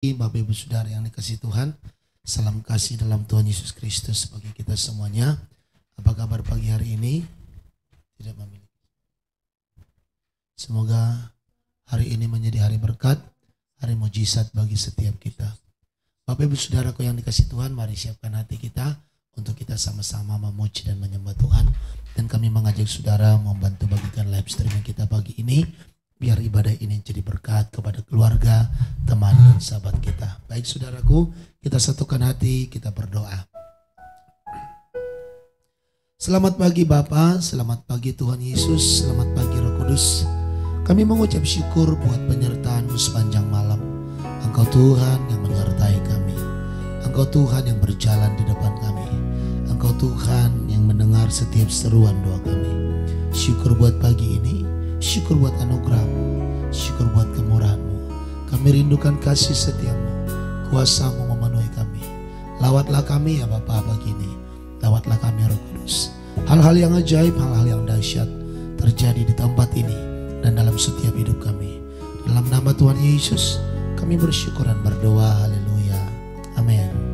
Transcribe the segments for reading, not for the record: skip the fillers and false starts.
Bapak Ibu Saudara yang dikasihi Tuhan, salam kasih dalam Tuhan Yesus Kristus bagi kita semuanya. Apa kabar pagi hari ini? Tidak memiliki. Semoga hari ini menjadi hari berkat, hari mujizat bagi setiap kita. Bapak Ibu Saudaraku yang dikasihi Tuhan, mari siapkan hati kita untuk kita sama-sama memuji dan menyembah Tuhan. Dan kami mengajak saudara membantu bagikan live streaming kita pagi ini, biar ibadah ini jadi berkat kepada keluarga, teman, dan sahabat kita. Baik saudaraku, kita satukan hati, kita berdoa. Selamat pagi Bapa, selamat pagi Tuhan Yesus, selamat pagi Roh Kudus. Kami mengucap syukur buat penyertaan-Mu sepanjang malam. Engkau Tuhan yang menyertai kami. Engkau Tuhan yang berjalan di depan kami. Engkau Tuhan yang mendengar setiap seruan doa kami. Syukur buat pagi ini. Syukur buat anugerah-Mu, syukur buat kemurahan-Mu. Kami rindukan kasih setia-Mu, kuasa-Mu memenuhi kami. Lawatlah kami ya Bapa pagi ini, lawatlah kami Roh Kudus. Hal-hal yang ajaib, hal-hal yang dahsyat terjadi di tempat ini dan dalam setiap hidup kami. Dalam nama Tuhan Yesus, kami bersyukur dan berdoa, haleluya, amin.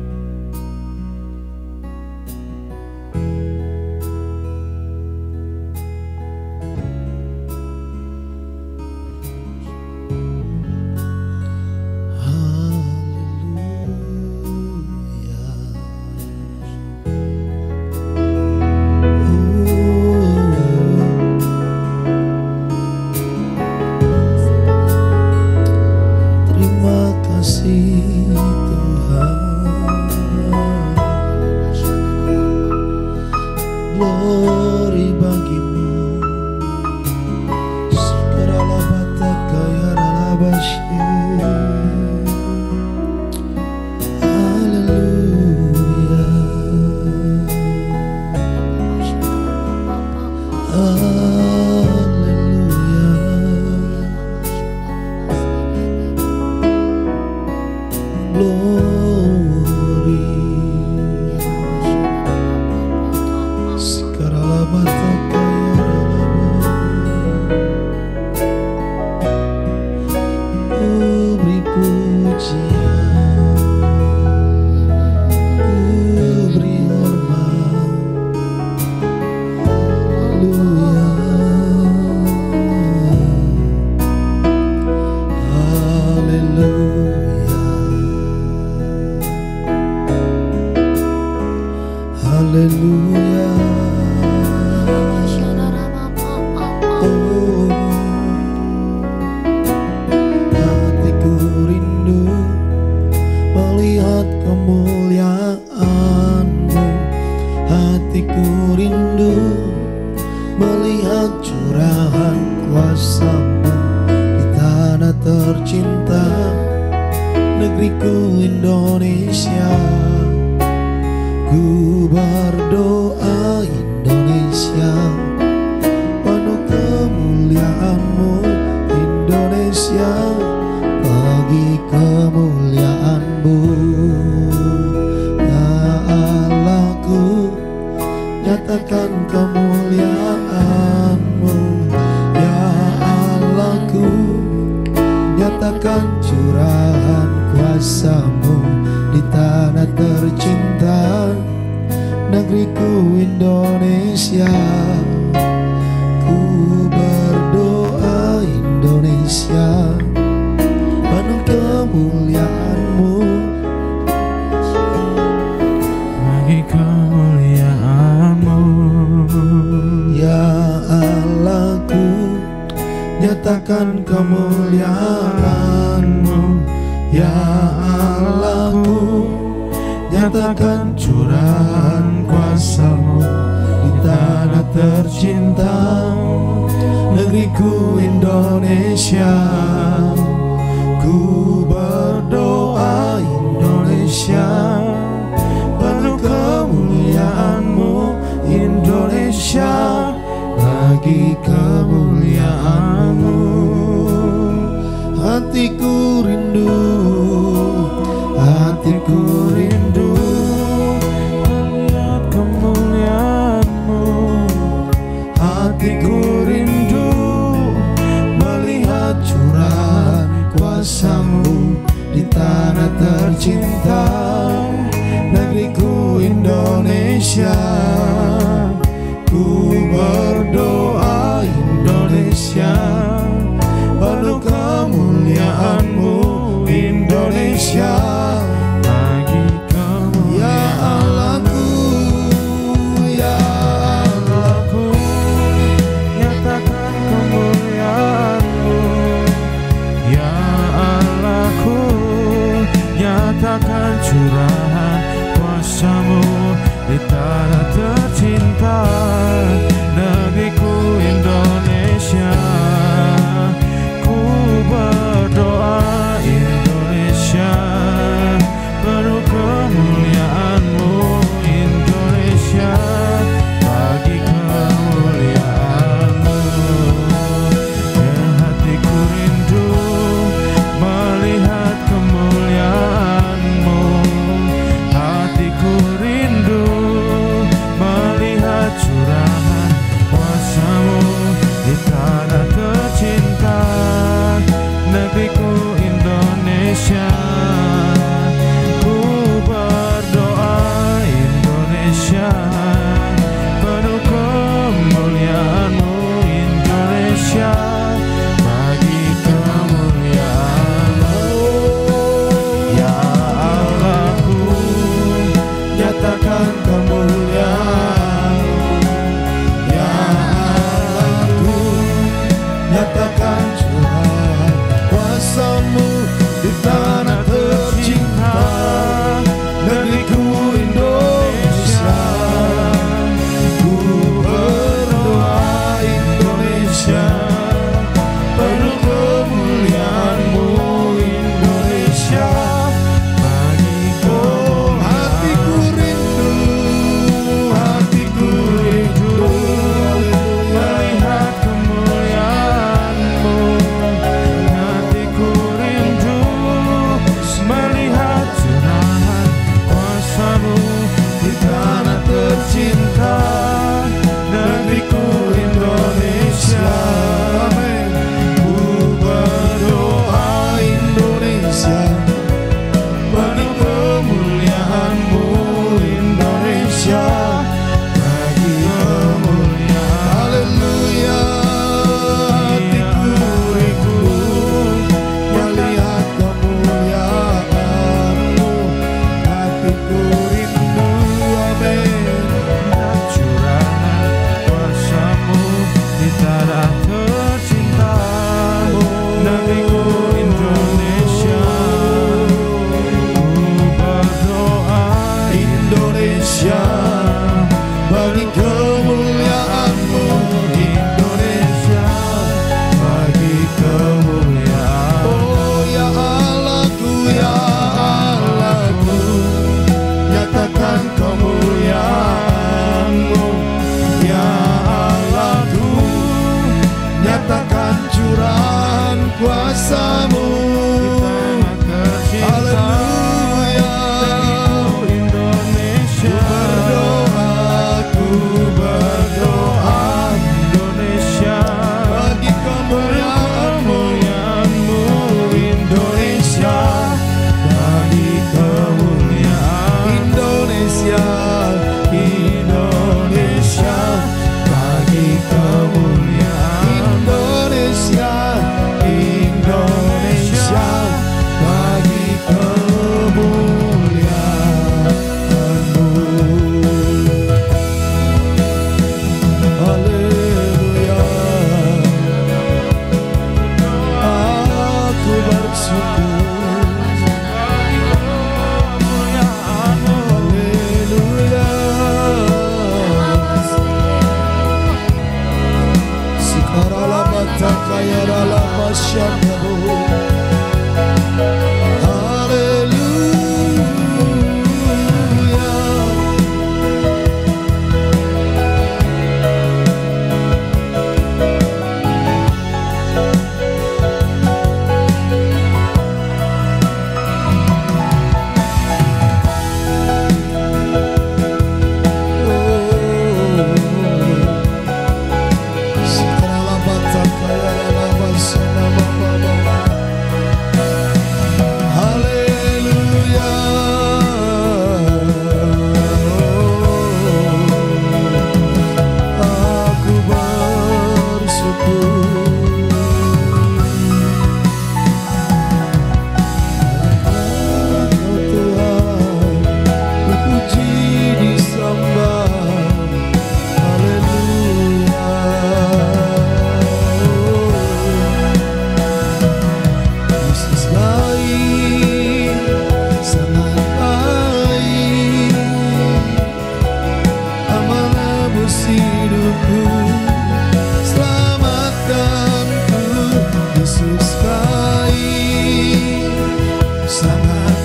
Hatiku rindu melihat curahan kuasa-Mu di tanah tercinta, negeriku Indonesia. Ku berdoa Indonesia, penuh kemuliaan-Mu Indonesia. Bagi kemuliaan ya Allahku, ya Allahku, nyatakan kemuliaan-Mu. Ya Allahku, nyatakan curahan kuasa-Mu di tanah tercinta, negeriku Indonesia. Ku berdoa Indonesia, penuh kemuliaan-Mu Indonesia. Bagi kemuliaan-Mu hatiku rindu melihat kemuliaan-Mu. Hatiku rindu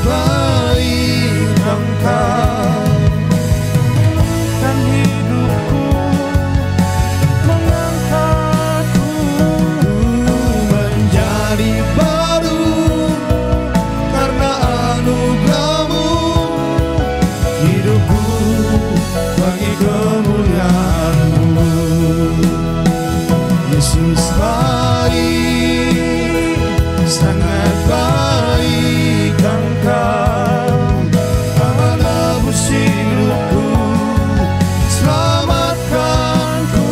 baik Engkau. Dan hidupku mengangkatku menjadi baru karena anugerah-Mu. Hidupku bagi kemuliaan-Mu. Yesus baik, sangat baik Engkau. Kau menebus hidupku, selamatkanku.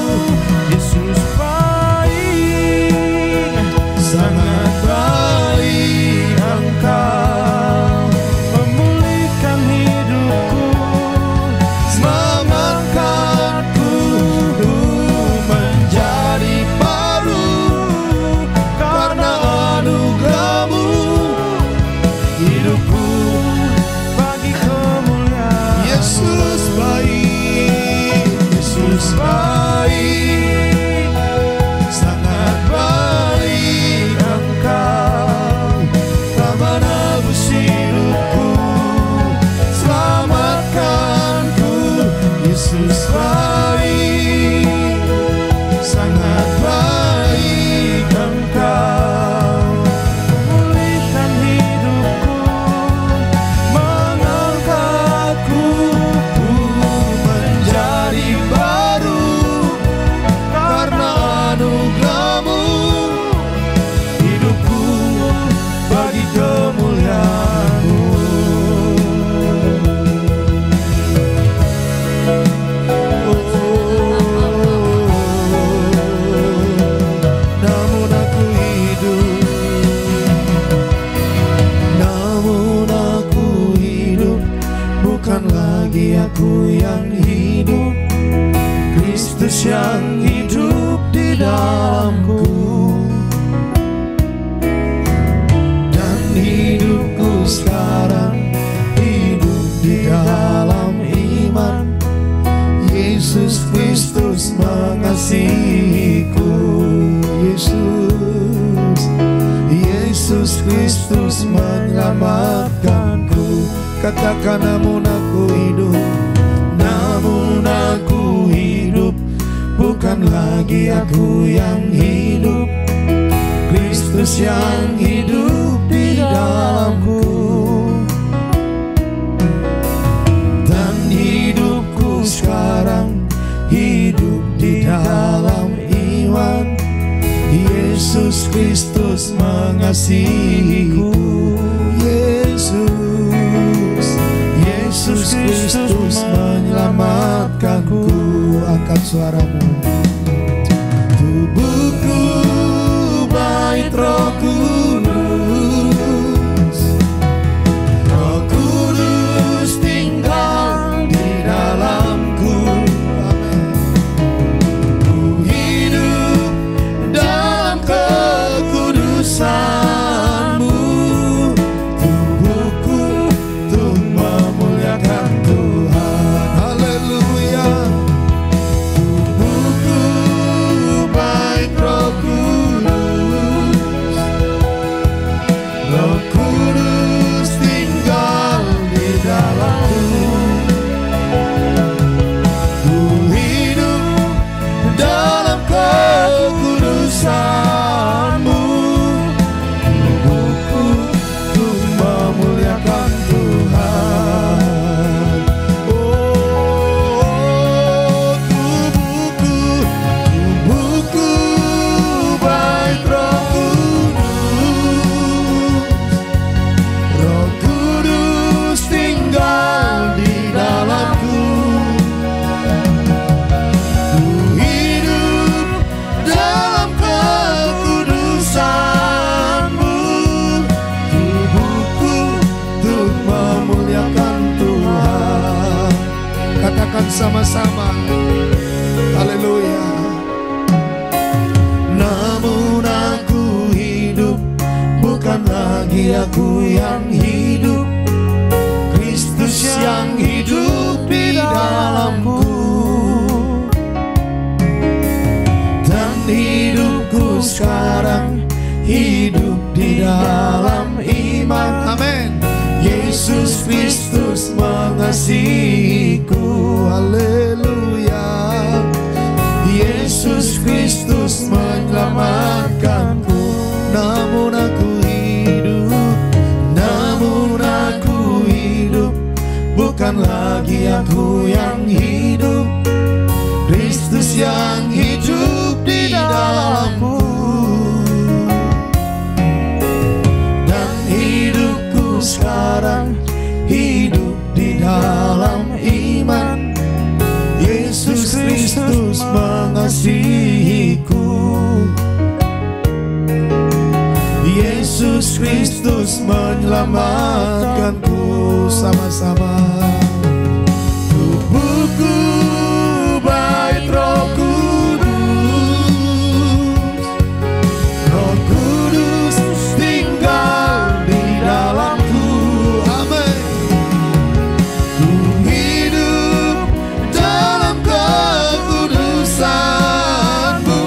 Yesus baik, Sangat baik Engkau. memulihkan hidupku, Selamatkanku menjadi baru karena anugerah-Mu. Hidupku bagi kemuliaan. Yesus baik, Yesus baik, sangat baik Engkau. Kau menebus hidupku, selamatkanku. Yesus baik, sangat baik Engkau. Memulihkan hidupku, Mengangkatku menjadi baru karena anugerah-Mu. Hidupku bagi kemuliaan-Mu. Namun aku hidup, bukan lagi aku yang hidup, Kristus yang hidup di dalamku. Dan hidupku sekarang hidup di dalam iman. Yesus Kristus mengasihiku. Yesus Kristus menyelamatkanku. Katakan namun aku hidup, bukan lagi aku yang hidup, Kristus yang hidup di dalamku. Dan hidupku sekarang hidup di dalam iman. Yesus Kristus mengasihiku. Yesus Kristus menyelamatkanku. Angkat suaramu. Tubuhku bait Roh Kudus. Roh Kudus tinggal di dalamku. Amin. Ku hidup dalam kekudusan-Mu. Tubuhku untuk memuliakan Tuhan. Haleluya. Tubuhku bait Roh Kudus. Roh Kudus tinggal di dalamku. Ku hidup dalam kekudusan-Mu. Tubuhku untuk memuliakan Tuhan. Oh, tubuhku bait Roh Kudus. Roh Kudus tinggal di dalamku. Ku hidup dalam kekudusan-Mu. Tubuhku untuk memuliakan Tuhan. Katakan sama-sama. Haleluya. Namun aku hidup, bukan lagi aku yang hidup, Kristus yang hidup di dalamku. Dan hidupku sekarang hidup di dalam iman. Amin. mengasihiku. Haleluya. Yesus Kristus menyelamatkanku. Namun aku hidup, bukan lagi aku yang hidup, Kristus yang hidup di dalamku. Dan hidupku sekarang hidup di dalam iman. Yesus Kristus mengasihiku. Yesus Kristus menyelamatkanku. Sama-sama. Tubuhku bait Roh Kudus. Roh Kudus tinggal di dalamku. Amin. Ku hidup dalam kekudusan-Mu.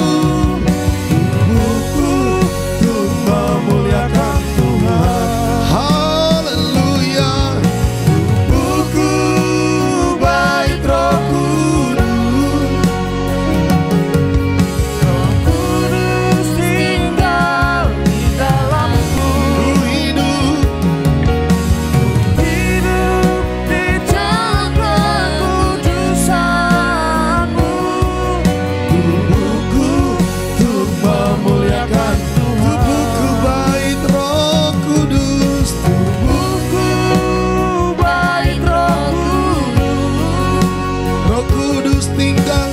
Tubuhku untuk memuliakan Tuhan. Haleluya. Tubuhku bait Roh Kudus. Roh Kudus tinggal di dalamku. Ku hidup di dalam kekudusan-Mu. Tubuhku untuk memuliakan Tuhan. Tubuhku bait Roh Kudus. Tubuhku bait Roh Kudus. Roh Kudus tinggal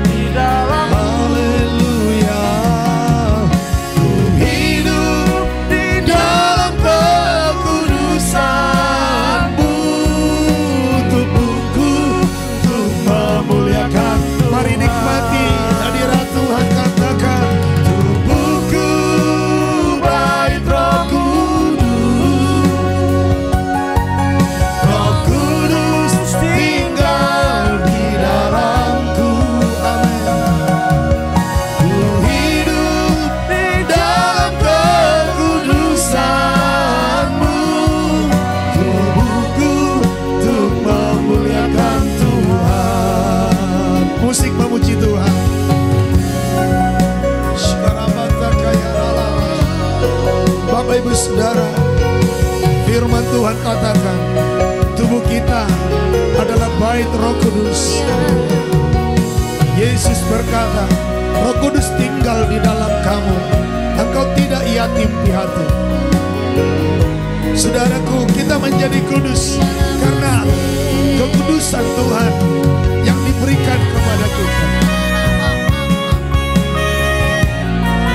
di dalamku. Haleluya. Ku hidup di dalam kekudusan-Mu. Tubuhku untuk memuliakan. Mari nikmati hadirat Tuhan, katakan tubuhku bait Roh Kudus. Roh Kudus tinggal di dalamku. Amin. Ku hidup di dalam kekudusan-Mu. Tubuhku untuk memuliakan Tuhan. Musik memuji Tuhan. Bapak Ibu Saudara, firman Tuhan katakan tubuh kita adalah bait Roh Kudus. Yesus berkata, Roh Kudus tinggal di dalam kamu. Engkau tidak yatim piatu. Saudaraku, kita menjadi kudus karena kekudusan Tuhan yang diberikan kepada kita.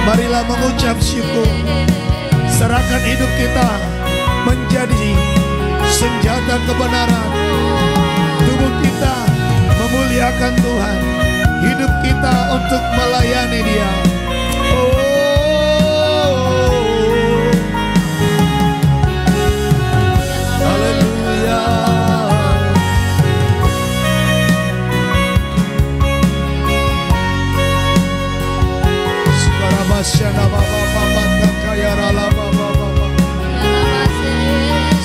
Marilah mengucap syukur. Serahkan hidup kita menjadi senjata kebenaran. Tubuh kita memuliakan Tuhan. Hidup kita untuk melayani Dia. Haleluya. Sekarabashana baba baba takayara la baba baba.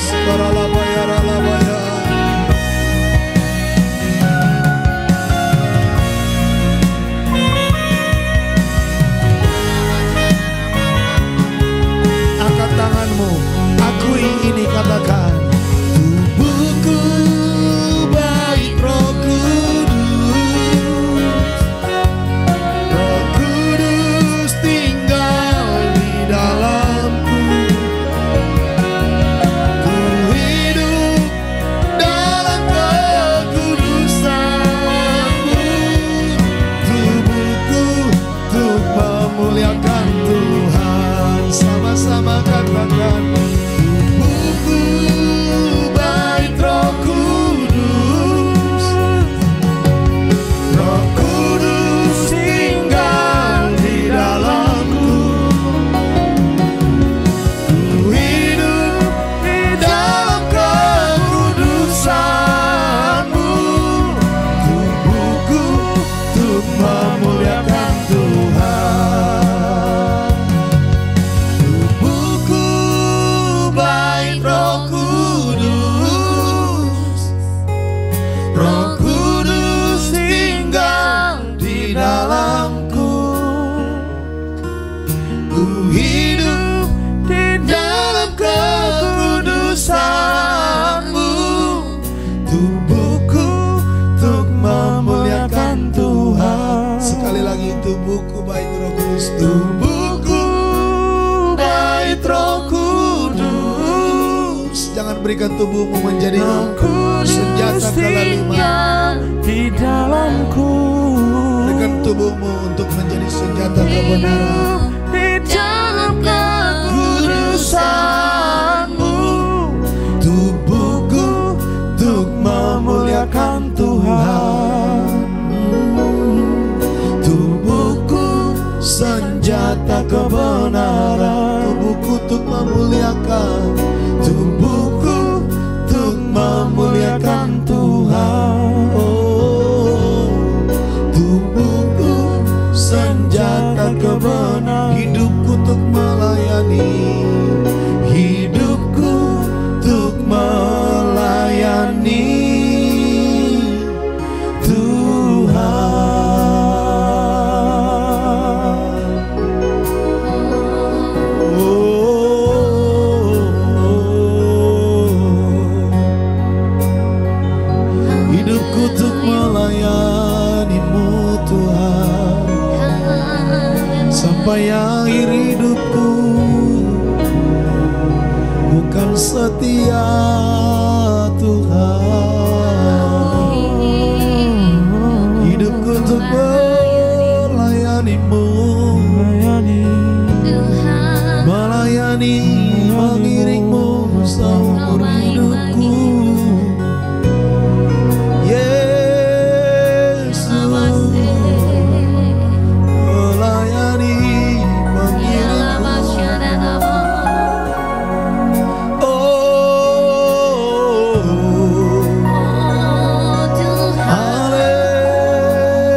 Sekaralabayara la baya. Angkat tanganmu, akui ini, katakan tubuhku bait Roh Kudus. Roh Kudus tinggal di dalamku. Ku hidup dalam kekudusan-Mu. Tubuhku untuk memuliakan Tuhan. Sama-sama katakan tubuhku bait Roh Kudus. Roh Kudus tinggal di dalamku. Ku hidup di dalam kekudusan-Mu. Tubuhku untuk memuliakan Tuhan. Tubuhku berikan tubuhmu menjadi Roh Kudus senjata kelaliman. tinggal di dalamku. Berikan tubuhmu untuk menjadi senjata kebenaran. Di dalam kekudusanmu, tubuhku untuk memuliakan Tuhan. Tubuhku senjata kebenaran. Tubuhku untuk memuliakan. Tubuhku untuk memuliakan Tuhan. Oh, tubuhku senjata kebenaran. Hidupku untuk melayani. Hidupku untuk melayani Tuhan. Hidupku untuk melayanimu Tuhan, sampai akhir hidupku. Bukan setia Tuhan, hidupku untuk melayanimu, melayani, mengiringmu seumur hidupku. Yesus, melayani, mengiringmu. Oh,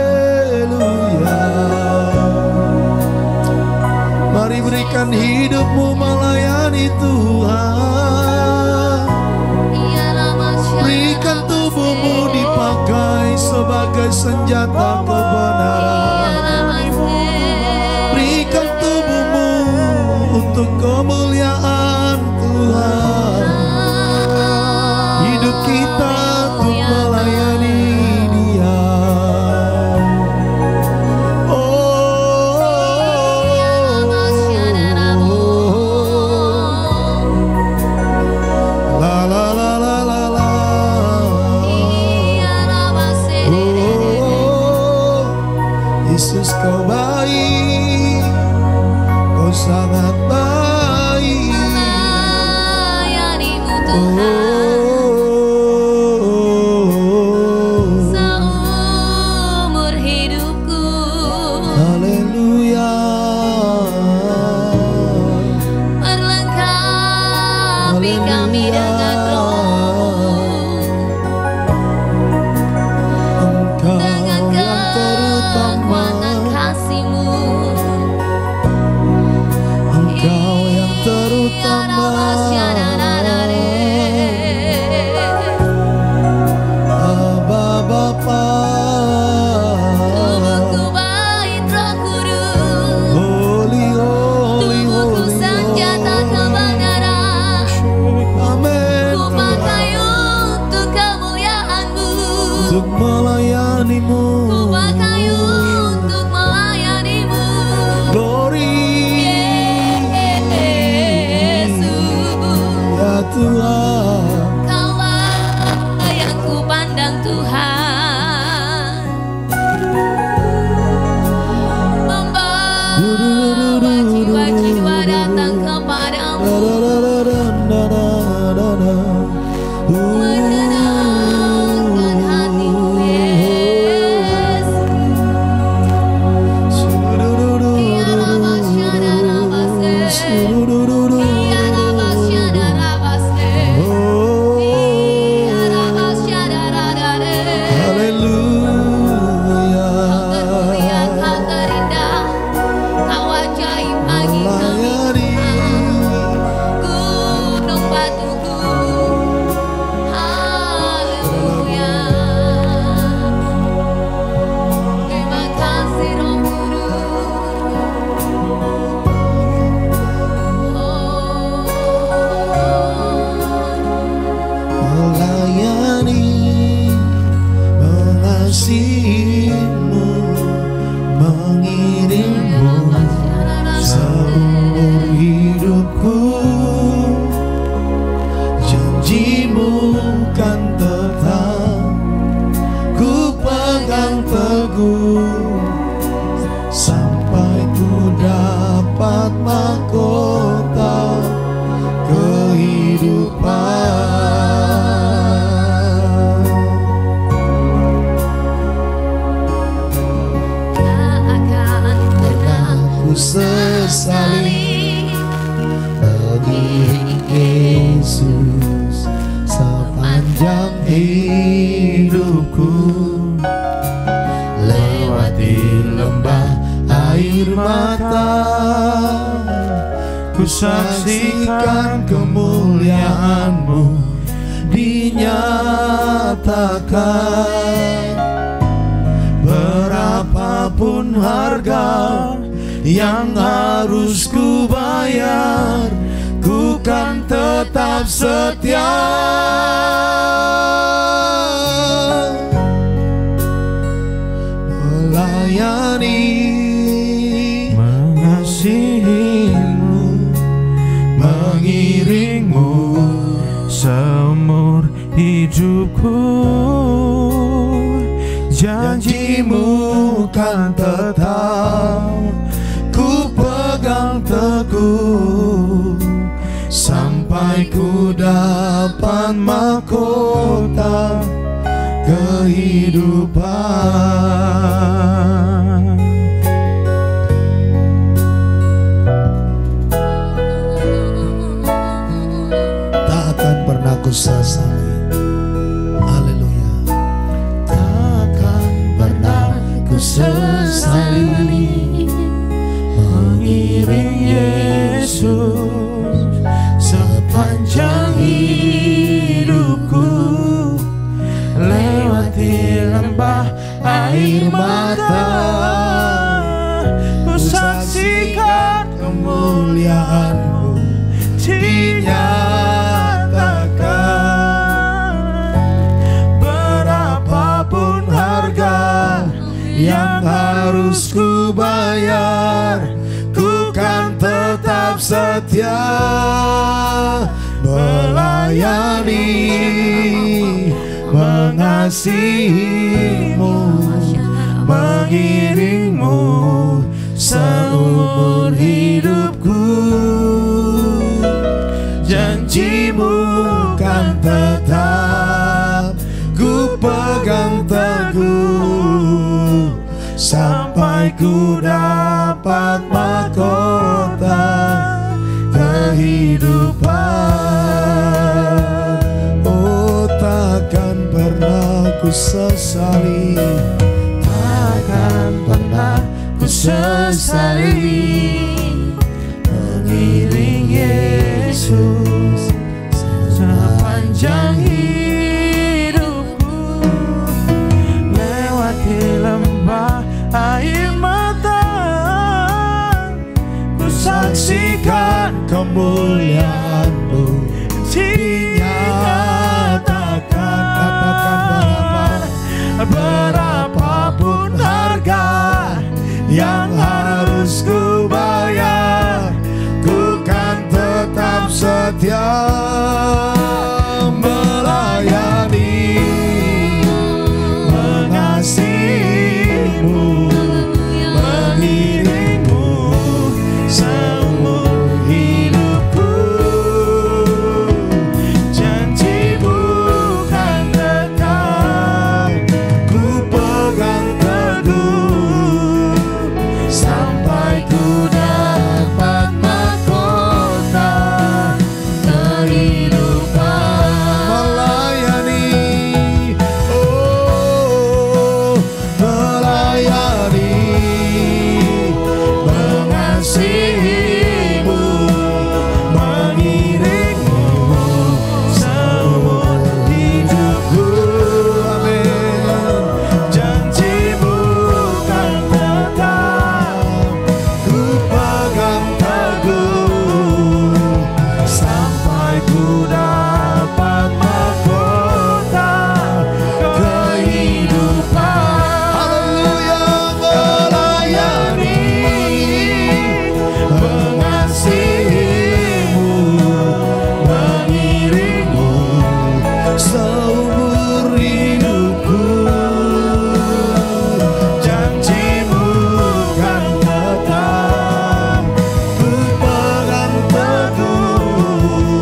haleluya. Mari berikan hidupmu melayani Tuhan. Berikan tubuhmu dipakai sebagai senjata kebenaran. Berikan tubuhmu untuk kemuliaan Tuhan. Hidup kita untuk melayani Dia. La la la la la la. Yesus, kau baik, kau sangat baik. Seumur hidupku, Haleluya. perlengkapi kami dengan roh-Mu, Engkau dengan yang terutama, kekuatan kasih-Mu. Engkau yang terutama. Aba Bapa, Tubuhku bait Roh Kudus, Holy, holy, tubuhku holy, senjata holy. kebenaran. Amin. Ku pakai untuk kemuliaan-Mu, Untuk melayanimu. ku pakai untuk melayani-Mu. Glory, Yesus, ya Tuhan. Kaulah yang ku pandang Tuhan, membawa jiwa-jiwa datang kepadamu, menenangkan hatiku, Yesus. Tiada Tak akan pernah Ku sesali mengiring Yesus sepanjang hidupku, lewati lembah air mata, Ku saksikan kemuliaan-Mu dinyatakan. Berapapun harga yang harus ku bayar, ku kan tetap setia. melayani, Mengasihimu, mengiringmu seumur hidupku. Janjimu kan tetap ku pegang teguh, sampai ku dapat mahkota kehidupan. tak akan pernah ku sesali. Haleluya. Takkan pernah ku sesali mengiring Yesus sepanjang hidupku, lewati lembah air mata, ku saksikan kemuliaan-Mu dinyatakan. Berapapun harga yang harus ku bayar, ku kan tetap setia melayani, mengasihimu, mengiringmu seumur hidupku. Janjimu kan tetap ku pegang teguh, sampai ku dapat mahkota kehidupan. Oh, takkan pernah ku sesali, takkan pernah ku sesali mengiring Yesus sepanjang hidupku, lewati lembah air mata, ku saksikan kemuliaan-Mu dinyatakan. Katakan berapapun harga yang harus ku bayar, ku kan tetap setia melayani, mengasihimu, mengiringmu seumur hidupku. Janjimu kan tetap ku pegang teguh, sampai ku dapat mahkota kehidupan. Melayani, oh melayani, mengasihimu, mengiringmu seumur hidupku. Amin. Janjimu kan tetap ku pegang teguh, sampai ku dapat mahkota kehidupan. Haleluya. Melayani, mengasihimu, mengiringmu seumur hidupku. Janjimu kan tetap ku pegang teguh,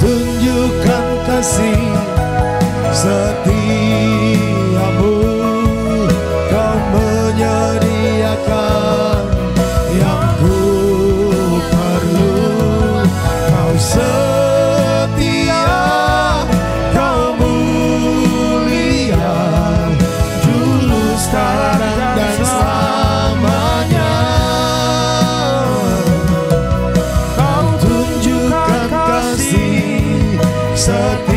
tunjukkan kasih setiamu, kau menyediakan yang ku perlu. Kau setia, kau mulia, dulu sekarang dan selamanya. Kau tunjukkan kasih setiamu,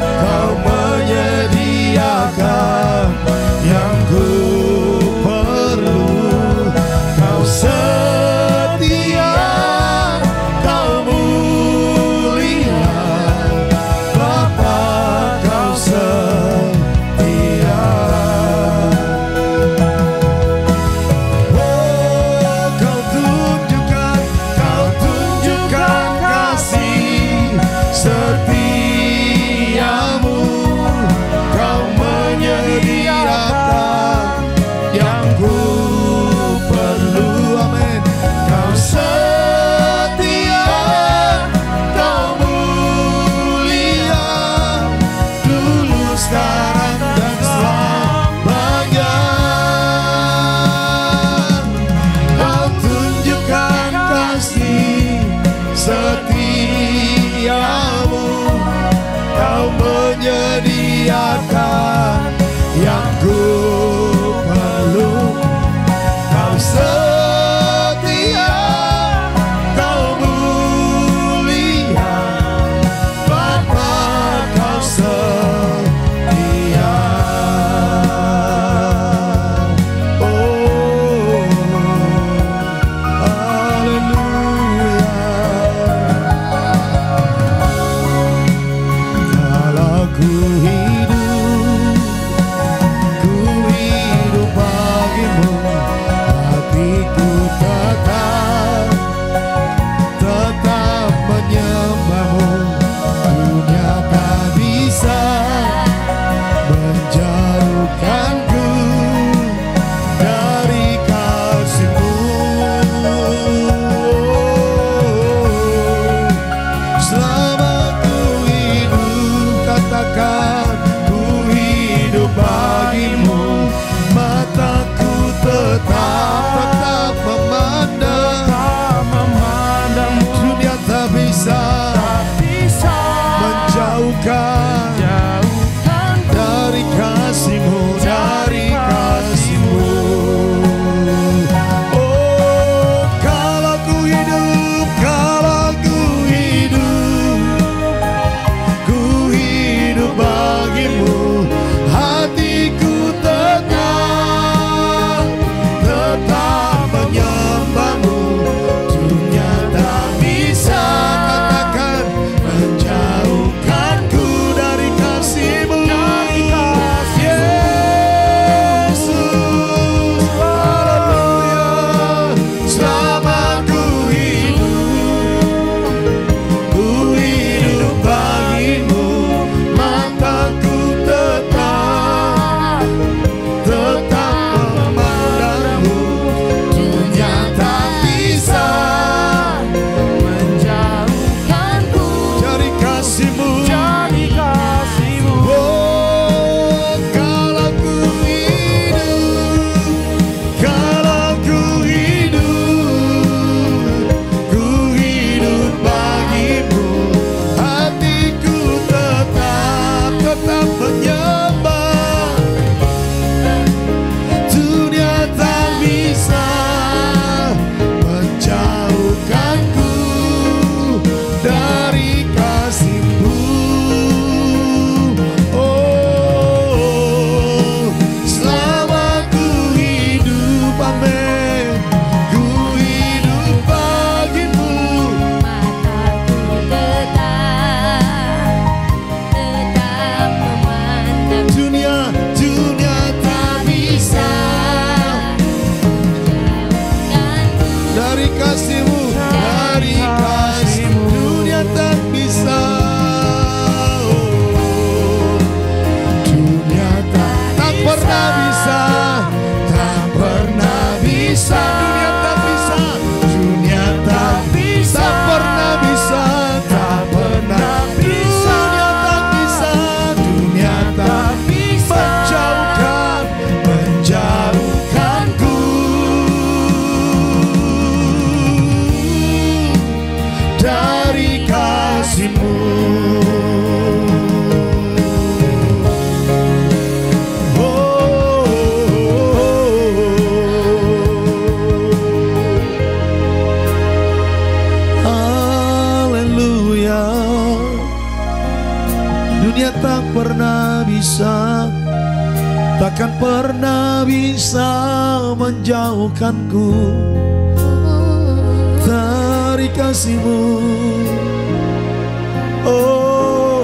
kau menyediakan yang ku perlu. Kau setia, kau mulia, Bapa kau setia. Oh, kau tunjukkan kasih setiamu, kau menyediakan yang ku perlu. Amin. Kau setia, kau mulia, dulu sekarang dan selamanya. Kau tunjukkan kasih setiamu, kau menyediakan yang ku perlu. Kau setia, kau mulia, Bapa kau setia. Oh, haleluya. Kalau ku hidup Dunia tak pernah bisa, takkan pernah bisa menjauhkanku dari kasih-Mu. Oh,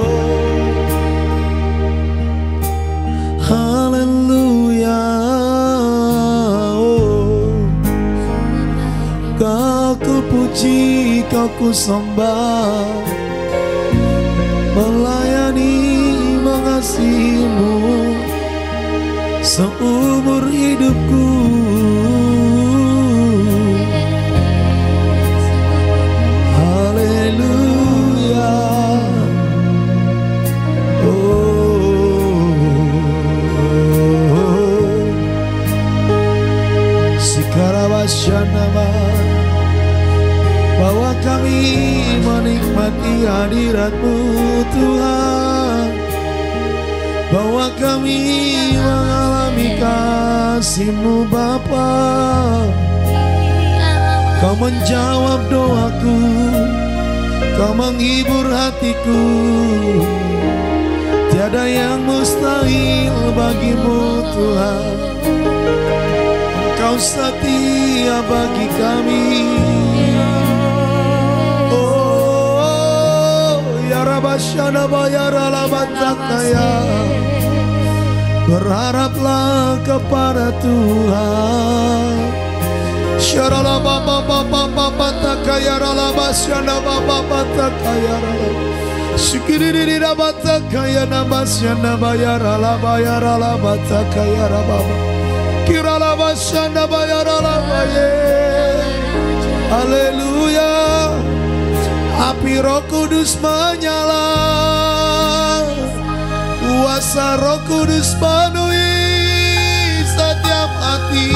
haleluya. Oh, Kau ku puji, Kau ku sembah, melayani mengasihi-Mu seumur hidupku. Haleluya. Oh, Sikarabasyanama, bahwa kami menikmati hadirat-Mu Tuhan, bahwa kami mengalami kasih-Mu Bapa. Kau menjawab doaku, Kau menghibur hatiku. Tiada yang mustahil bagi-Mu Tuhan. Kau setia bagi kami. Oh, ya Rabbashana bayara labatakaya. Berharaplah kepada Tuhan. Syarala baba baba baba takaya rala basyana baba baba takaya rala. Sikiri rala takaya nabasyana bayara la bayara la batakaya rala. Kirala basyana bayara la baye. Haleluya. Api Roh Kudus menyala. Kuasa Roh Kudus penuhi setiap hati,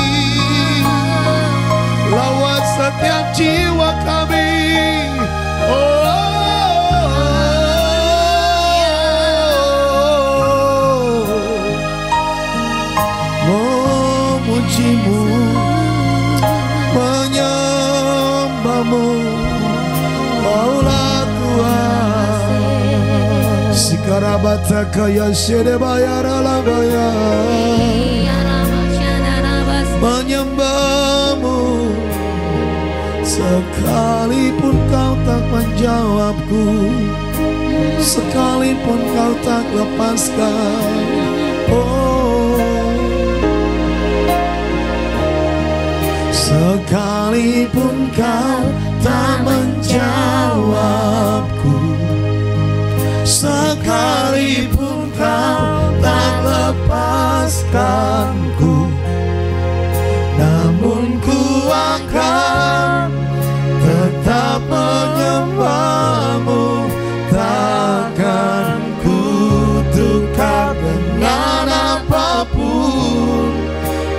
lawat setiap jiwa kami. Memuji-Mu, menyembah-Mu, Maulah Tuhan. Sikarabatakaya sedebayara labaya, menyembah-Mu. Sekalipun Kau tak menjawabku, sekalipun Kau tak lepaskan. Oh, sekalipun Kau tak menjawabku, sekalipun Kau tak lepaskanku, namun ku akan tetap menyembah-Mu. Takkan ku tukar dengan apapun.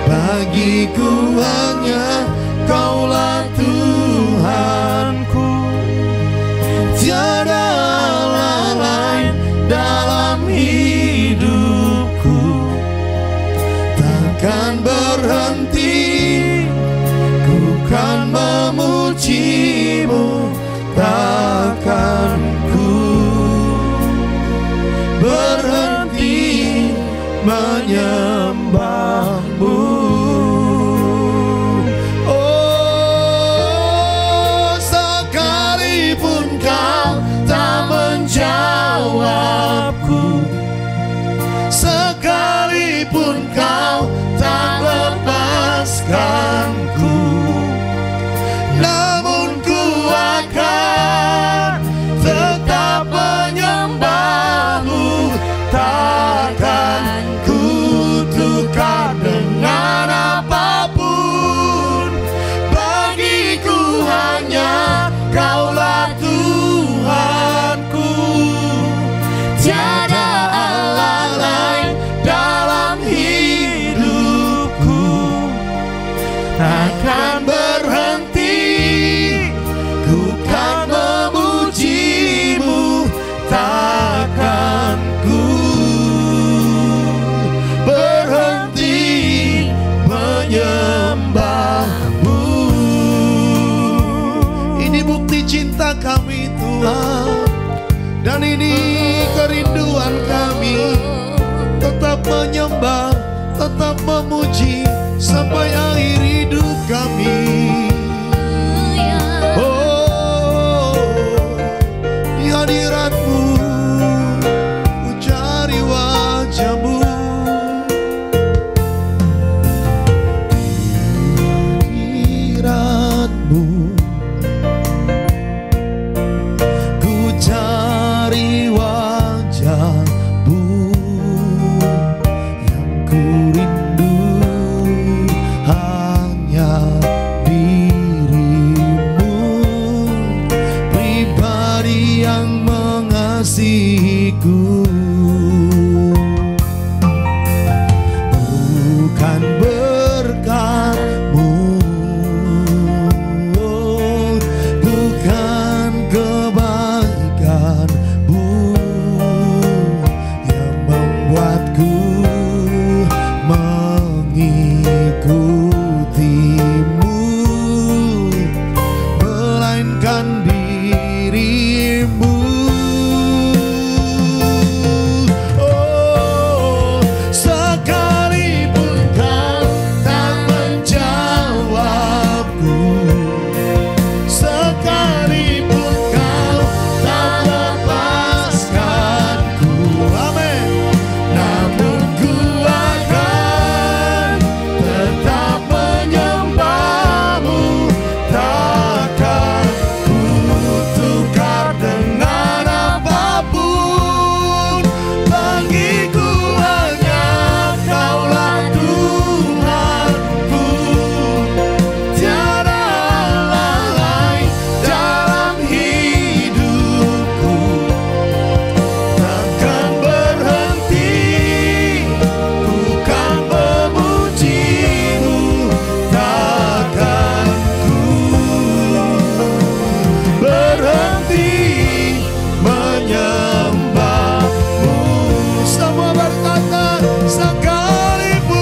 Bagiku hanya Kaulah Tuhanku. Tiada Allah lain dalam hidupku. Takkan berhenti ku kan memuji-Mu. Takkan ku berhenti menyembah-Mu. Oh, sekalipun Kau tak menjawabku, sekalipun Kau tak lepaskanku, namun ku akan tetap menyembah-Mu. Takkan ku tukar dengan apapun. Bagiku hanya Kaulah Tuhanku. Tiada Allah lain dalam hidupku. Takkan berhenti ku kan memuji-Mu. Takkan ku berhenti menyembah-Mu. Ini bukti cinta kami Tuhan, dan ini kerinduan kami. memuji sampai akhir hidup kami. Oh, di hadirat-Mu ku cari wajah-Mu. Di hadirat-Mu ku cari wajah-Mu, yang ku rindu hanya diri-Mu, pribadi yang mengasihiku. Bukan berkat-Mu, bukan kebaikan-Mu yang membuatku mengikuti-Mu, melainkan diri-Mu. Oh, sekalipun Kau tak menjawabku, sekalipun Kau tak lepaskanku, amin, namun ku akan tetap menyembah-Mu. Takkan ku tukar dengan apapun. Bagiku hanya Kaulah Tuhanku, tiada Allah lain dalam hidupku. Takkan berhenti ku kan memuji-Mu, takkan ku berhenti menyembah-Mu. Semua berkata, sekalipun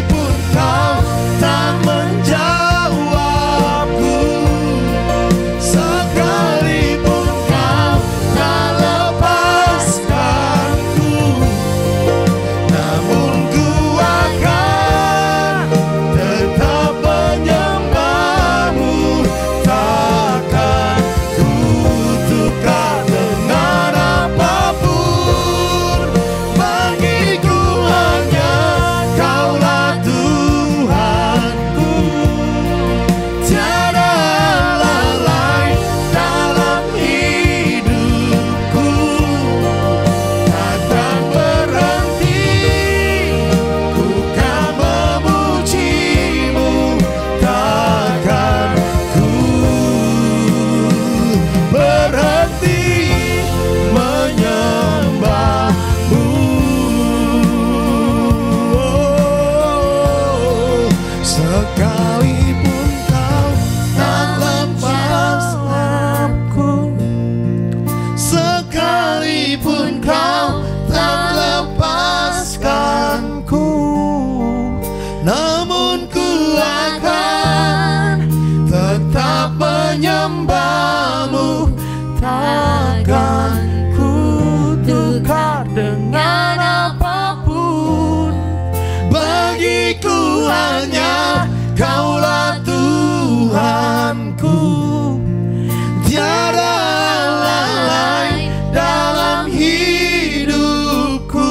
Kau tak menjawabku, sekalipun Kau tak lepaskanku, namun ku akan tetap menyembah-Mu. Takkan ku tukar dengan apapun. Bagiku hanya Kaulah Tuhanku, tiada Allah lain dalam hidupku. Takkan berhenti ku kan memuji-Mu, takkan ku berhenti menyembah-Mu. Oh, sekalipun Kau tak lepaskanku, sekalipun Kau tak lepaskanku, namun ku akan tetap menyembah-Mu. Takkan ku tukar dengan apapun. Bagiku hanya Kaulah Tuhanku, tiada Allah lain dalam hidupku.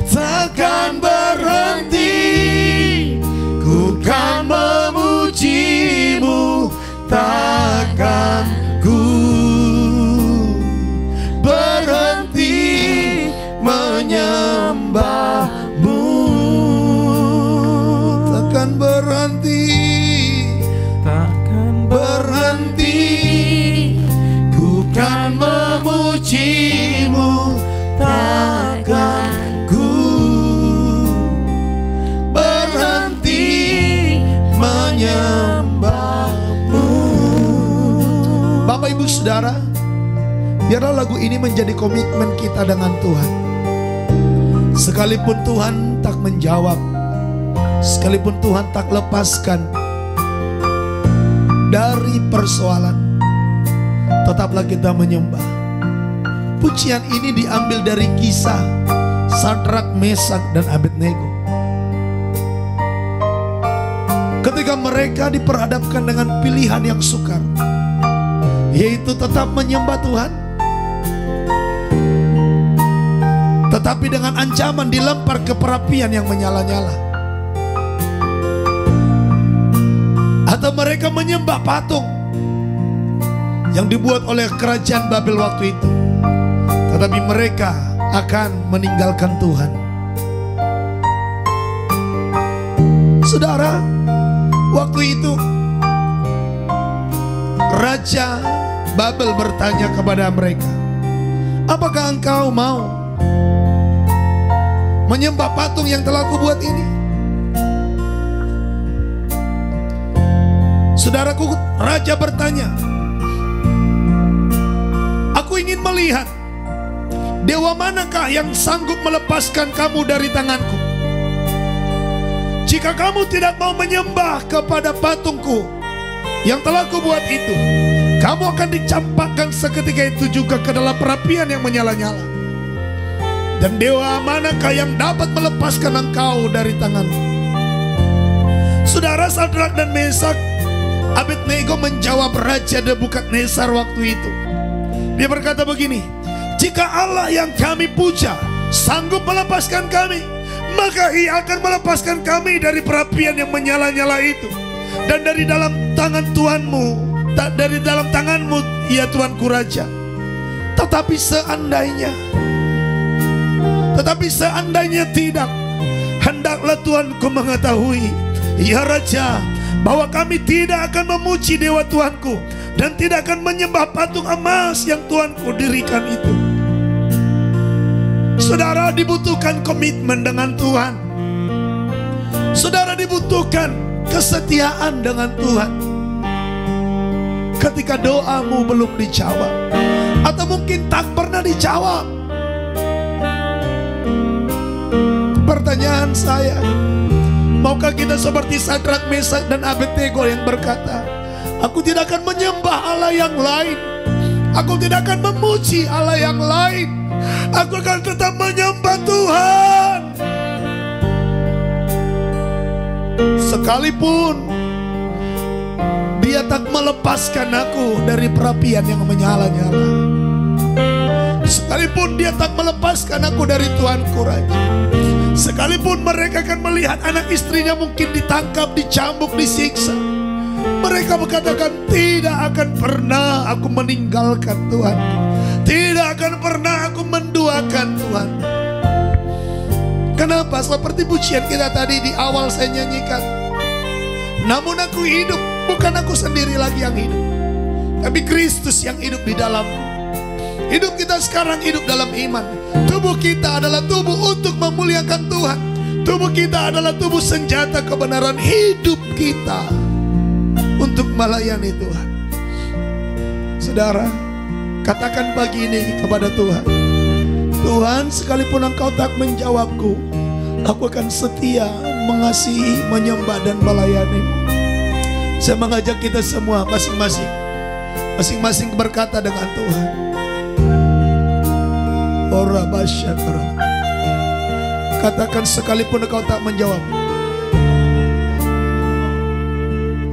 Takkan berhenti ku kan memuji-Mu, takkan ku berhenti menyembah-Mu. Takkan berhenti, takkan berhenti ku kan memuji-Mu, takkan ku berhenti menyembah-Mu. Bapak Ibu Saudara, biarlah lagu ini menjadi komitmen kita dengan Tuhan. Sekalipun Tuhan tak menjawab, sekalipun Tuhan tak lepaskan dari persoalan, tetaplah kita menyembah. Pujian ini diambil dari Kisah Sadrak, Mesak, dan Abednego. Ketika mereka diperhadapkan dengan pilihan yang sukar, yaitu tetap menyembah Tuhan, tetapi dengan ancaman dilempar ke perapian yang menyala-nyala, atau mereka menyembah patung yang dibuat oleh kerajaan Babel waktu itu, tetapi mereka akan meninggalkan Tuhan. Saudara, waktu itu Raja Babel bertanya kepada mereka, apakah engkau mau menyembah patung yang telah kubuat ini? Saudaraku, Raja bertanya, aku ingin melihat dewa manakah yang sanggup melepaskan kamu dari tanganku. Jika kamu tidak mau menyembah kepada patungku yang telah kubuat itu, kamu akan dicampakkan seketika itu juga ke dalam perapian yang menyala-nyala. Dan dewa manakah yang dapat melepaskan engkau dari tanganku? Saudara, Sadrak dan Mesak, Abednego menjawab Raja Nebukadnezar waktu itu. Dia berkata begini, jika Allah yang kami puja sanggup melepaskan kami, maka Ia akan melepaskan kami dari perapian yang menyala-nyala itu. Dan dari dalam tangan Tuhanmu, dari dalam tanganmu, ya Tuanku Raja. Tetapi seandainya tidak, hendaklah Tuanku mengetahui, ya Raja, bahwa kami tidak akan memuji dewa Tuanku dan tidak akan menyembah patung emas yang Tuanku dirikan itu. Saudara, dibutuhkan komitmen dengan Tuhan. Saudara, dibutuhkan kesetiaan dengan Tuhan. Ketika doamu belum dijawab, atau mungkin tak pernah dijawab, pertanyaan saya, maukah kita seperti Sadrak, Mesak, dan Abednego yang berkata, aku tidak akan menyembah Allah yang lain, aku tidak akan memuji Allah yang lain, aku akan tetap menyembah Tuhan. Sekalipun Dia tak melepaskan aku dari perapian yang menyala-nyala, sekalipun Dia tak melepaskan aku dari Tuanku Raja, sekalipun mereka akan melihat anak istrinya mungkin ditangkap, dicambuk, disiksa, mereka berkatakan, tidak akan pernah aku meninggalkan Tuhan, tidak akan pernah aku menduakan Tuhan. Kenapa? Seperti pujian kita tadi di awal saya nyanyikan, namun aku hidup, bukan aku sendiri lagi yang hidup, tapi Kristus yang hidup di dalamku. Hidup kita sekarang hidup dalam iman. Tubuh kita adalah tubuh untuk memuliakan Tuhan. Tubuh kita adalah tubuh senjata kebenaran. Hidup kita untuk melayani Tuhan. Saudara, katakan pagi ini kepada Tuhan, Tuhan, sekalipun Engkau tak menjawabku, aku akan setia mengasihi, menyembah, dan melayani-Mu. Saya mengajak kita semua masing-masing berkata dengan Tuhan, Ora basyakara. Katakan, sekalipun Engkau tak menjawab,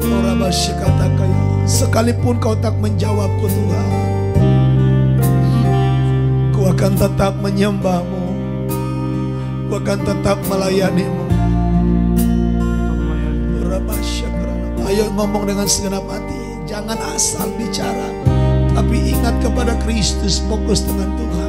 Ora basyakataka, sekalipun Kau tak menjawabku Tuhan, ku akan tetap menyembah-Mu, ku akan tetap melayani-Mu. Ora basyakara. Ayo ngomong dengan segenap hati, jangan asal bicara, tapi ingat kepada Kristus, fokus dengan Tuhan.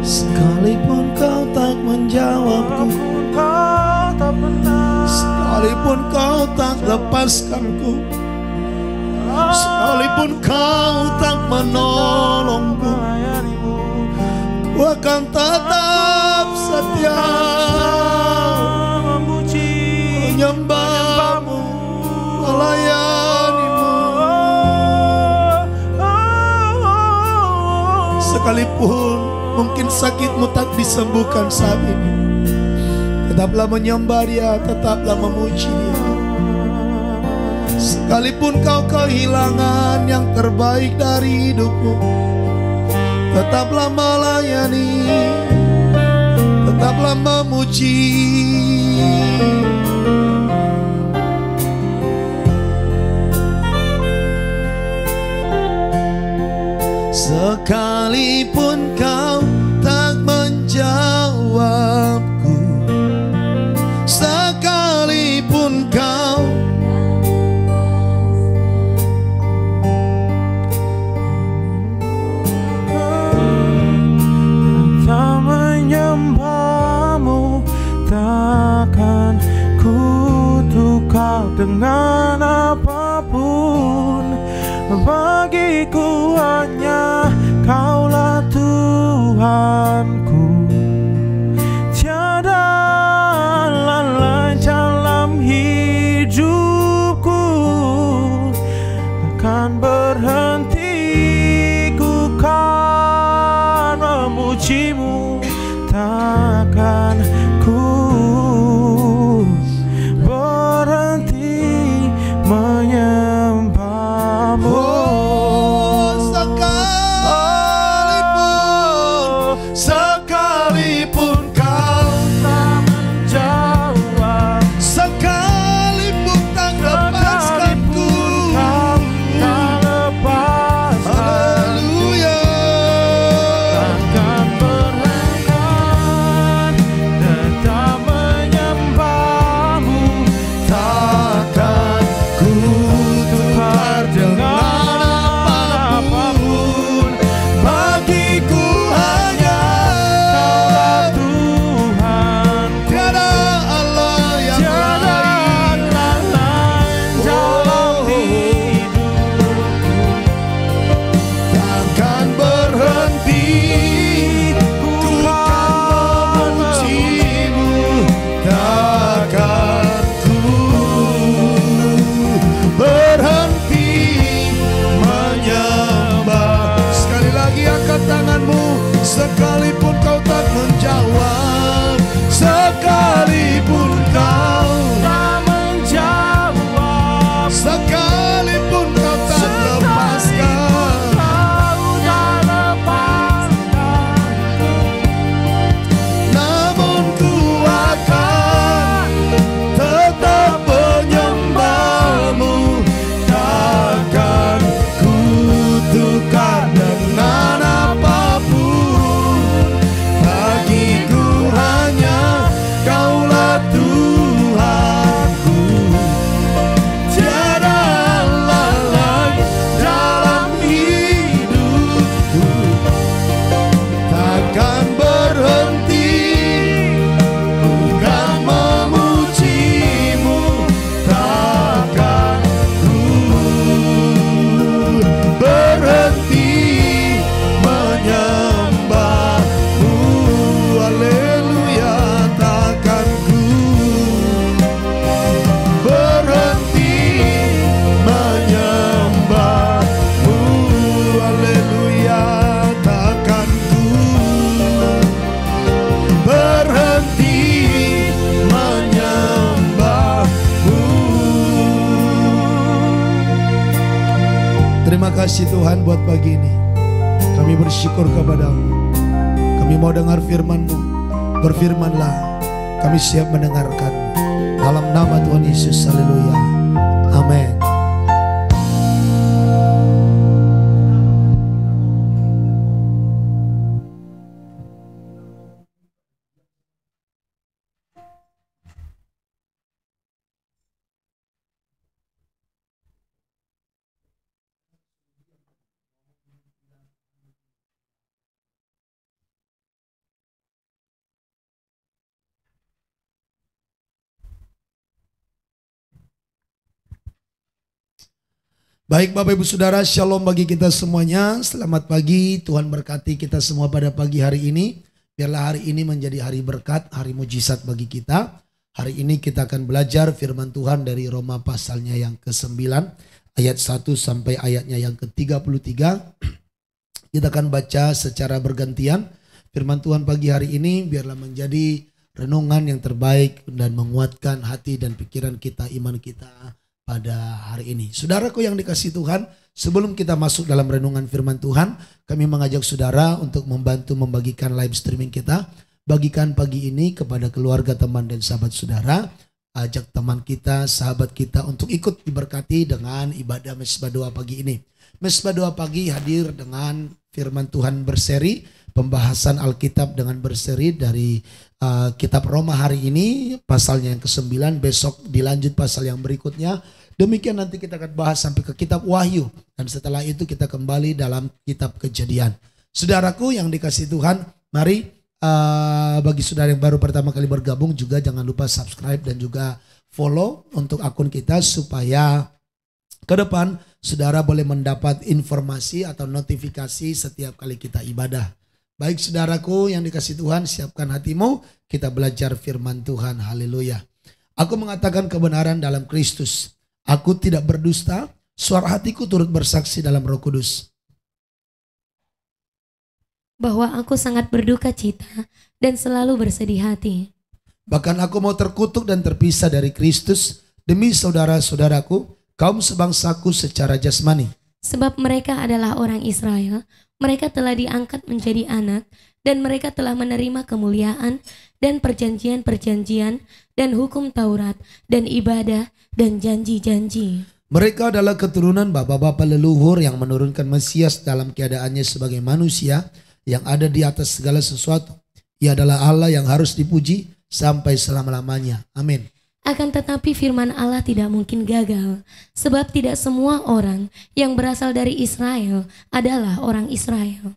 Sekalipun kau tak menjawabku, sekalipun kau tak lepaskanku, sekalipun kau tak menolongku, ku akan tetap setia menyembahmu, melayanimu. Sekalipun mungkin sakitmu tak disembuhkan saat ini, tetaplah menyembah Dia, tetaplah memuji Dia. Sekalipun kau kehilangan yang terbaik dari hidupmu, tetaplah melayani, tetaplah memuji. Sekalipun kau tak menjawabku, sekalipun kau tak menyembahmu, takkan ku tukar dengan apapun. Bagiku hanya Kaulah Tuhanku, tiada lain dalam hidupku. Takkan berhenti ku kan memujimu, takkan ku berhenti menyembahmu. Sekalipun kau tak menjawab, sekalipun tak lepaskanku, haleluya, takkan berhenti tetap menyembahmu, takkan ku tukar dengan apapun. Bagiku hanya Tuhan, tiada Allah yang tiada lain. lain dalam hidupku. Takkan berhenti ku kan memujimu, takkan ku berhenti menyembah. Sekali lagi angkat tanganmu. Sekalipun kau tak menjawab, sekalipun kau Tak menjawab, sekalipun kau tak lepaskan, kau tak lepaskan, namun ku akan tetap menyembahmu, takkan ku tukar dengan apapun. Bagiku hanya Kaulah Tuhanku, tiada Allah lain dalam hidupku. Takkan berhenti ku kan memujimu, takkan ku berhenti menyembahmu, haleluya. Takkan ku berhenti menyembahmu, haleluya. Takkan ku berhenti menyembahmu. Terima kasih Tuhan buat pagi ini. Kami bersyukur kepadamu. Kami mau dengar firman-Mu. Berfirmanlah, kami siap mendengarkan. Dalam nama Tuhan Yesus, haleluya. Amin. Baik Bapak Ibu Saudara, shalom bagi kita semuanya. Selamat pagi, Tuhan berkati kita semua pada pagi hari ini. Biarlah hari ini menjadi hari berkat, hari mujizat bagi kita. Hari ini kita akan belajar firman Tuhan dari Roma pasalnya yang ke-9 ayat 1 sampai ayatnya yang ke-33. Kita akan baca secara bergantian firman Tuhan pagi hari ini, biarlah menjadi renungan yang terbaik dan menguatkan hati dan pikiran kita, iman kita pada hari ini. Saudaraku yang dikasihi Tuhan, sebelum kita masuk dalam renungan firman Tuhan, kami mengajak saudara untuk membantu membagikan live streaming kita. Bagikan pagi ini kepada keluarga, teman dan sahabat saudara. Ajak teman kita, sahabat kita untuk ikut diberkati dengan ibadah mesbah doa pagi ini. Mesbah doa pagi hadir dengan firman Tuhan berseri, pembahasan Alkitab dengan berseri dari kitab Roma hari ini, pasalnya yang ke-9, besok dilanjut pasal yang berikutnya. Demikian nanti kita akan bahas sampai ke kitab Wahyu. Dan setelah itu kita kembali dalam kitab Kejadian. Saudaraku yang dikasihi Tuhan, mari bagi saudara yang baru pertama kali bergabung juga jangan lupa subscribe dan juga follow untuk akun kita supaya ke depan saudara boleh mendapat informasi atau notifikasi setiap kali kita ibadah. Baik saudaraku yang dikasihi Tuhan, siapkan hatimu, kita belajar firman Tuhan. Haleluya. Aku mengatakan kebenaran dalam Kristus. Aku tidak berdusta, suara hatiku turut bersaksi dalam Roh Kudus. Bahwa aku sangat berduka cita dan selalu bersedih hati. Bahkan aku mau terkutuk dan terpisah dari Kristus demi saudara-saudaraku, kaum sebangsaku secara jasmani. Sebab mereka adalah orang Israel, mereka telah diangkat menjadi anak, dan mereka telah menerima kemuliaan dan perjanjian-perjanjian dan hukum Taurat dan ibadah dan janji-janji. Mereka adalah keturunan bapa-bapa leluhur yang menurunkan Mesias dalam keadaannya sebagai manusia yang ada di atas segala sesuatu. Ia adalah Allah yang harus dipuji sampai selama-lamanya. Amin. Akan tetapi firman Allah tidak mungkin gagal, sebab tidak semua orang yang berasal dari Israel adalah orang Israel.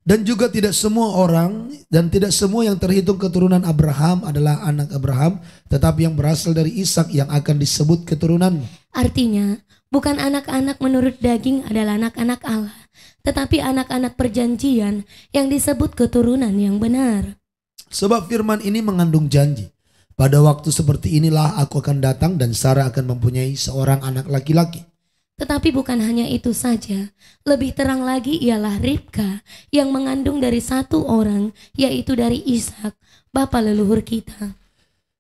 Dan juga tidak semua orang dan tidak semua yang terhitung keturunan Abraham adalah anak Abraham, tetapi yang berasal dari Ishak yang akan disebut keturunanmu. Artinya, bukan anak-anak menurut daging adalah anak-anak Allah, tetapi anak-anak perjanjian yang disebut keturunan yang benar. Sebab firman ini mengandung janji. Pada waktu seperti inilah aku akan datang dan Sarah akan mempunyai seorang anak laki-laki. Tetapi bukan hanya itu saja, lebih terang lagi ialah Ribka yang mengandung dari satu orang, yaitu dari Ishak, bapa leluhur kita.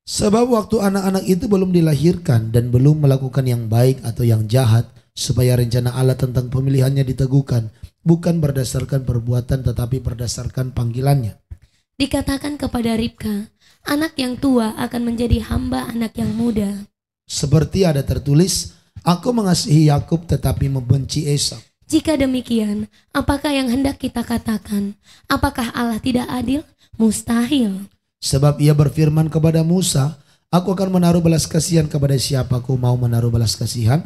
Sebab waktu anak-anak itu belum dilahirkan dan belum melakukan yang baik atau yang jahat, supaya rencana Allah tentang pemilihannya diteguhkan, bukan berdasarkan perbuatan tetapi berdasarkan panggilannya. Dikatakan kepada Ribka, anak yang tua akan menjadi hamba anak yang muda. Seperti ada tertulis, aku mengasihi Yakub tetapi membenci Esau. Jika demikian, apakah yang hendak kita katakan? Apakah Allah tidak adil? Mustahil. Sebab ia berfirman kepada Musa, aku akan menaruh belas kasihan kepada siapa aku mau menaruh belas kasihan,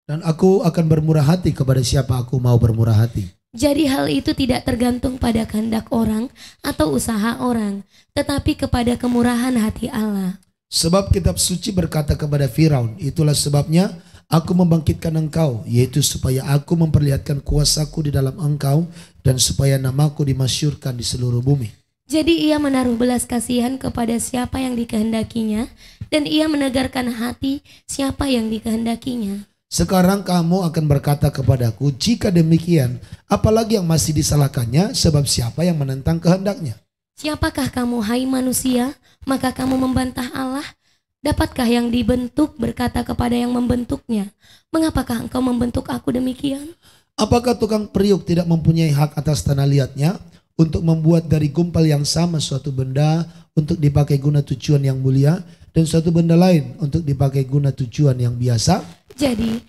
dan aku akan bermurah hati kepada siapa aku mau bermurah hati. Jadi hal itu tidak tergantung pada kehendak orang atau usaha orang, tetapi kepada kemurahan hati Allah. Sebab kitab suci berkata kepada Firaun, itulah sebabnya aku membangkitkan engkau, yaitu supaya aku memperlihatkan kuasaku di dalam engkau dan supaya namaku dimasyurkan di seluruh bumi. Jadi ia menaruh belas kasihan kepada siapa yang dikehendakinya, dan ia menegarkan hati siapa yang dikehendakinya. Sekarang kamu akan berkata kepadaku, jika demikian, apalagi yang masih disalahkannya, sebab siapa yang menentang kehendaknya? Siapakah kamu, hai manusia, maka kamu membantah Allah? Dapatkah yang dibentuk berkata kepada yang membentuknya, mengapakah engkau membentuk aku demikian? Apakah tukang periuk tidak mempunyai hak atas tanah liatnya untuk membuat dari gumpal yang sama suatu benda untuk dipakai guna tujuan yang mulia dan suatu benda lain untuk dipakai guna tujuan yang biasa? Jadi,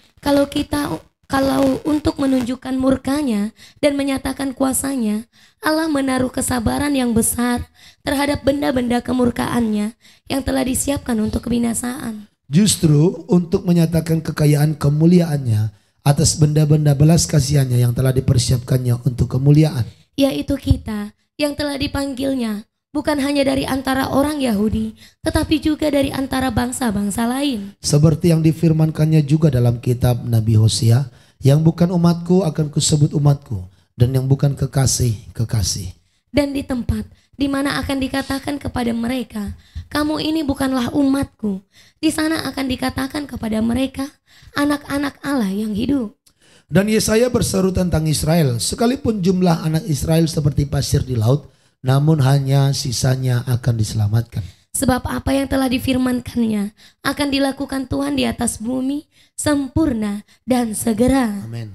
kalau untuk menunjukkan murkanya dan menyatakan kuasanya, Allah menaruh kesabaran yang besar terhadap benda-benda kemurkaannya yang telah disiapkan untuk kebinasaan. Justru untuk menyatakan kekayaan kemuliaannya atas benda-benda belas kasihannya yang telah dipersiapkannya untuk kemuliaan. Yaitu kita yang telah dipanggilnya bukan hanya dari antara orang Yahudi, tetapi juga dari antara bangsa-bangsa lain. Seperti yang difirmankannya juga dalam kitab Nabi Hosea, yang bukan umatku akan kusebut umatku, dan yang bukan kekasih, kekasih. Dan di tempat di mana akan dikatakan kepada mereka, kamu ini bukanlah umatku, di sana akan dikatakan kepada mereka, anak-anak Allah yang hidup. Dan Yesaya berseru tentang Israel, sekalipun jumlah anak Israel seperti pasir di laut, namun hanya sisanya akan diselamatkan. Sebab apa yang telah difirmankannya akan dilakukan Tuhan di atas bumi, sempurna dan segera. Amin.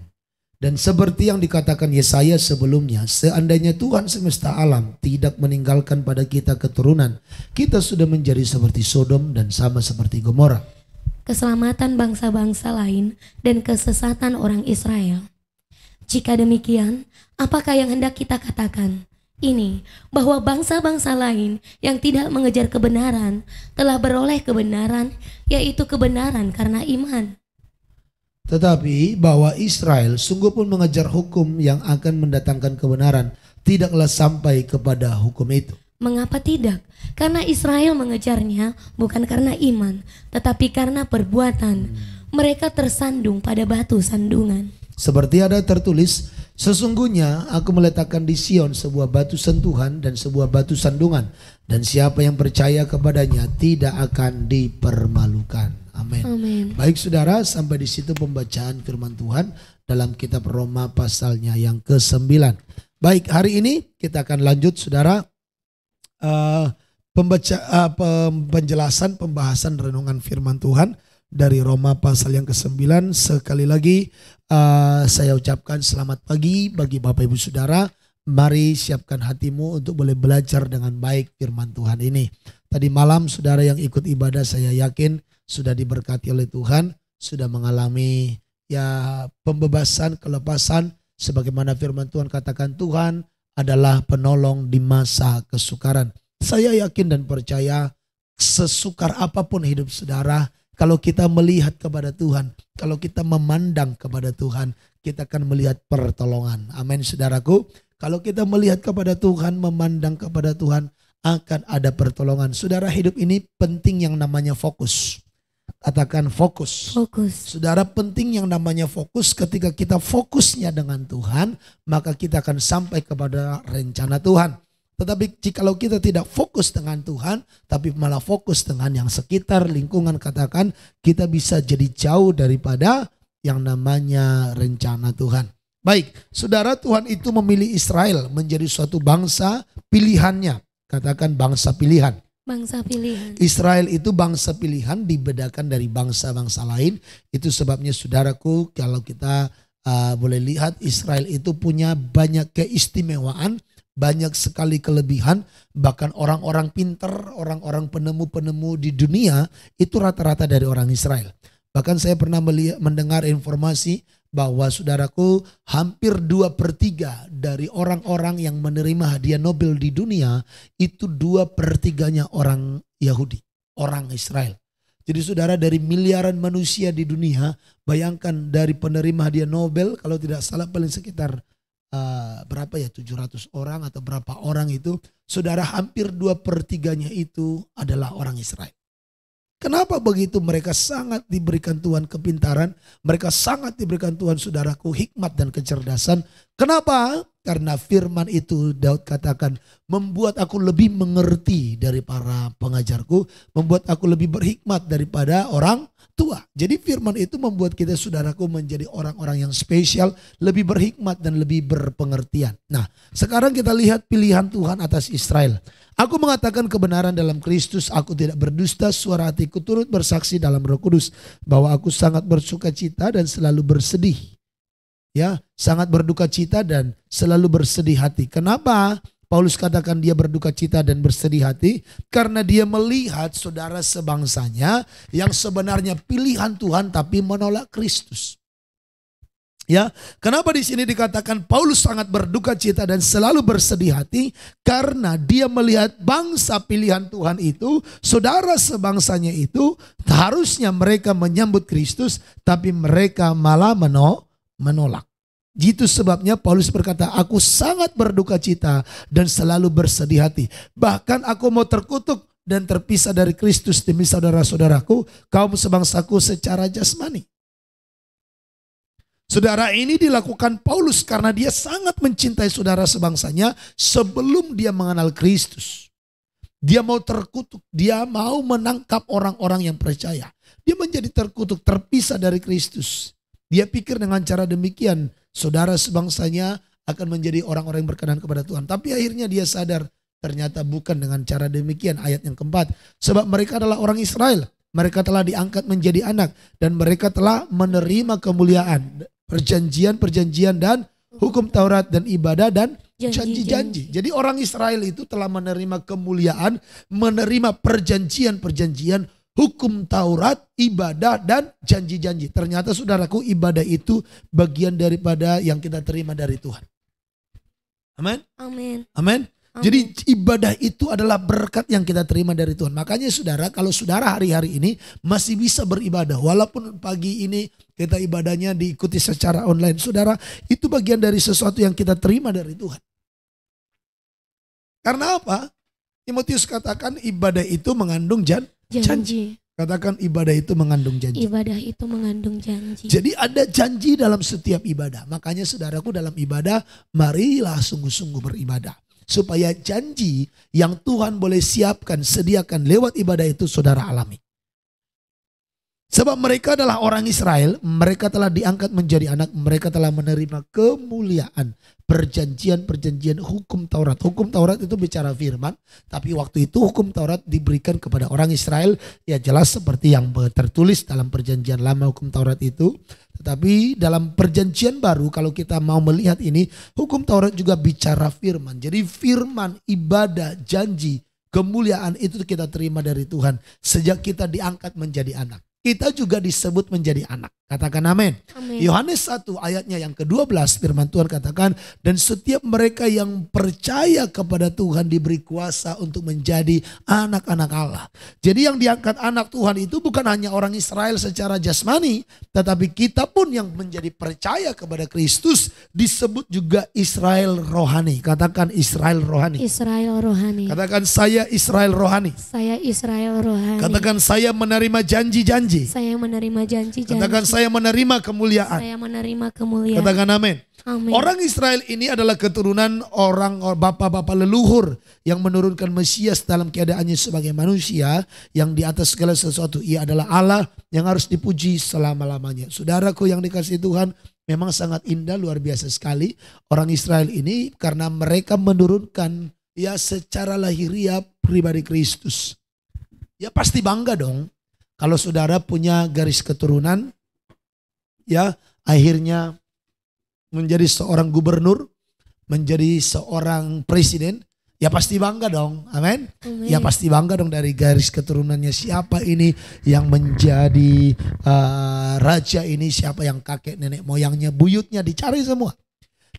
Dan seperti yang dikatakan Yesaya sebelumnya, seandainya Tuhan semesta alam tidak meninggalkan pada kita keturunan, kita sudah menjadi seperti Sodom dan sama seperti Gomora. Keselamatan bangsa-bangsa lain dan kesesatan orang Israel. Jika demikian, apakah yang hendak kita katakan? Ini, bahwa bangsa-bangsa lain yang tidak mengejar kebenaran telah beroleh kebenaran, yaitu kebenaran karena iman. Tetapi bahwa Israel sungguh pun mengejar hukum yang akan mendatangkan kebenaran, tidaklah sampai kepada hukum itu. Mengapa tidak? Karena Israel mengejarnya bukan karena iman, tetapi karena perbuatan. Mereka tersandung pada batu sandungan. Seperti ada tertulis, sesungguhnya aku meletakkan di Sion sebuah batu sentuhan dan sebuah batu sandungan, dan siapa yang percaya kepadanya tidak akan dipermalukan. Amin. Amin. Baik saudara, sampai di situ pembacaan firman Tuhan dalam kitab Roma pasalnya yang ke-9. Baik, hari ini kita akan lanjut saudara penjelasan pembahasan renungan firman Tuhan dari Roma pasal yang ke-9. Sekali lagi saya ucapkan selamat pagi bagi Bapak Ibu Saudara. Mari siapkan hatimu untuk boleh belajar dengan baik firman Tuhan ini. Tadi malam saudara yang ikut ibadah saya yakin sudah diberkati oleh Tuhan, sudah mengalami ya pembebasan, kelepasan, sebagaimana firman Tuhan katakan Tuhan adalah penolong di masa kesukaran. Saya yakin dan percaya sesukar apapun hidup saudara, kalau kita melihat kepada Tuhan, kalau kita memandang kepada Tuhan, kita akan melihat pertolongan. Amin saudaraku. Kalau kita melihat kepada Tuhan, memandang kepada Tuhan, akan ada pertolongan. Saudara, hidup ini penting yang namanya fokus. Katakan fokus. Fokus. Saudara, penting yang namanya fokus. Ketika kita fokusnya dengan Tuhan, maka kita akan sampai kepada rencana Tuhan. Tetapi jikalau kita tidak fokus dengan Tuhan, tapi malah fokus dengan yang sekitar, lingkungan, katakan kita bisa jadi jauh daripada yang namanya rencana Tuhan. Baik, saudara, Tuhan itu memilih Israel menjadi suatu bangsa pilihannya. Katakan bangsa pilihan. Bangsa pilihan. Israel itu bangsa pilihan, dibedakan dari bangsa-bangsa lain. Itu sebabnya saudaraku, kalau kita boleh lihat, Israel itu punya banyak keistimewaan, banyak sekali kelebihan. Bahkan orang-orang pinter, orang-orang penemu-penemu di dunia itu rata-rata dari orang Israel. Bahkan saya pernah mendengar informasi bahwa saudaraku, hampir 2/3 dari orang-orang yang menerima hadiah Nobel di dunia itu 2/3-nya orang Yahudi, orang Israel. Jadi saudara, dari miliaran manusia di dunia, bayangkan dari penerima hadiah Nobel, kalau tidak salah paling sekitar 700 orang atau berapa orang itu, saudara, hampir 2/3-nya itu adalah orang Israel. Kenapa begitu? Mereka sangat diberikan Tuhan kepintaran, mereka sangat diberikan Tuhan saudaraku hikmat dan kecerdasan. Kenapa? Karena firman itu Daud katakan, membuat aku lebih mengerti dari para pengajarku, membuat aku lebih berhikmat daripada orang tua. Jadi firman itu membuat kita saudaraku menjadi orang-orang yang spesial, lebih berhikmat dan lebih berpengertian. Nah, sekarang kita lihat pilihan Tuhan atas Israel. Aku mengatakan kebenaran dalam Kristus, aku tidak berdusta, suara hatiku turut bersaksi dalam Roh Kudus bahwa aku sangat bersuka cita dan selalu bersedih. Ya, sangat berduka cita dan selalu bersedih hati. Kenapa Paulus katakan dia berduka cita dan bersedih hati? Karena dia melihat saudara sebangsanya yang sebenarnya pilihan Tuhan tapi menolak Kristus. Ya, kenapa di sini dikatakan Paulus sangat berduka cita dan selalu bersedih hati? Karena dia melihat bangsa pilihan Tuhan itu, saudara sebangsanya itu, harusnya mereka menyambut Kristus, tapi mereka malah menolak. Itu sebabnya Paulus berkata, aku sangat berduka cita dan selalu bersedih hati. Bahkan aku mau terkutuk dan terpisah dari Kristus demi saudara-saudaraku, kaum sebangsaku secara jasmani. Saudara, ini dilakukan Paulus karena dia sangat mencintai saudara sebangsanya sebelum dia mengenal Kristus. Dia mau terkutuk, dia mau menangkap orang-orang yang percaya. Dia menjadi terkutuk, terpisah dari Kristus. Dia pikir dengan cara demikian saudara sebangsanya akan menjadi orang-orang yang berkenan kepada Tuhan. Tapi akhirnya dia sadar ternyata bukan dengan cara demikian. Ayat yang keempat. Sebab mereka adalah orang Israel. Mereka telah diangkat menjadi anak. Dan mereka telah menerima kemuliaan. Perjanjian-perjanjian dan hukum Taurat dan ibadah dan janji-janji. Jadi orang Israel itu telah menerima kemuliaan. Menerima perjanjian-perjanjian. Hukum Taurat, ibadah, dan janji-janji. Ternyata saudaraku, ibadah itu bagian daripada yang kita terima dari Tuhan. Amin. Amin. Amin. Jadi ibadah itu adalah berkat yang kita terima dari Tuhan. Makanya saudara, kalau saudara hari-hari ini masih bisa beribadah. Walaupun pagi ini kita ibadahnya diikuti secara online. Saudara, itu bagian dari sesuatu yang kita terima dari Tuhan. Karena apa? Timotius katakan ibadah itu mengandung janji. Katakan ibadah itu mengandung janji. Ibadah itu mengandung janji. Jadi ada janji dalam setiap ibadah. Makanya saudaraku, dalam ibadah marilah sungguh-sungguh beribadah. Supaya janji yang Tuhan boleh siapkan, sediakan lewat ibadah itu saudara alami. Sebab mereka adalah orang Israel, mereka telah diangkat menjadi anak, mereka telah menerima kemuliaan. Perjanjian-perjanjian hukum Taurat. Hukum Taurat itu bicara firman, tapi waktu itu hukum Taurat diberikan kepada orang Israel. Ya jelas seperti yang tertulis dalam perjanjian lama hukum Taurat itu. Tetapi dalam perjanjian baru kalau kita mau melihat ini, hukum Taurat juga bicara firman. Jadi firman, ibadah, janji, kemuliaan itu kita terima dari Tuhan. Sejak kita diangkat menjadi anak. Kita juga disebut menjadi anak. Katakan amin. Yohanes 1 ayatnya yang ke-12 firman Tuhan katakan, dan setiap mereka yang percaya kepada Tuhan diberi kuasa untuk menjadi anak-anak Allah. Jadi yang diangkat anak Tuhan itu bukan hanya orang Israel secara jasmani, tetapi kita pun yang menjadi percaya kepada Kristus disebut juga Israel rohani. Katakan Israel rohani. Israel rohani. Katakan saya Israel rohani. Saya Israel rohani. Katakan saya menerima janji-janji. Saya menerima janji-janji. Katakan saya menerima kemuliaan. Saya menerima kemuliaan. Katakan amin. Amin. Orang Israel ini adalah keturunan orang bapak-bapak leluhur yang menurunkan Mesias dalam keadaannya sebagai manusia yang di atas segala sesuatu. Ia adalah Allah yang harus dipuji selama-lamanya. Saudaraku yang dikasihi Tuhan, memang sangat indah, luar biasa sekali. Orang Israel ini karena mereka menurunkan ya secara lahiriah pribadi Kristus. Ya pasti bangga dong. Kalau saudara punya garis keturunan, ya akhirnya menjadi seorang gubernur, menjadi seorang presiden, ya pasti bangga dong, amin. Ya pasti bangga dong dari garis keturunannya. Siapa ini yang menjadi raja ini, siapa yang kakek nenek moyangnya, buyutnya dicari semua.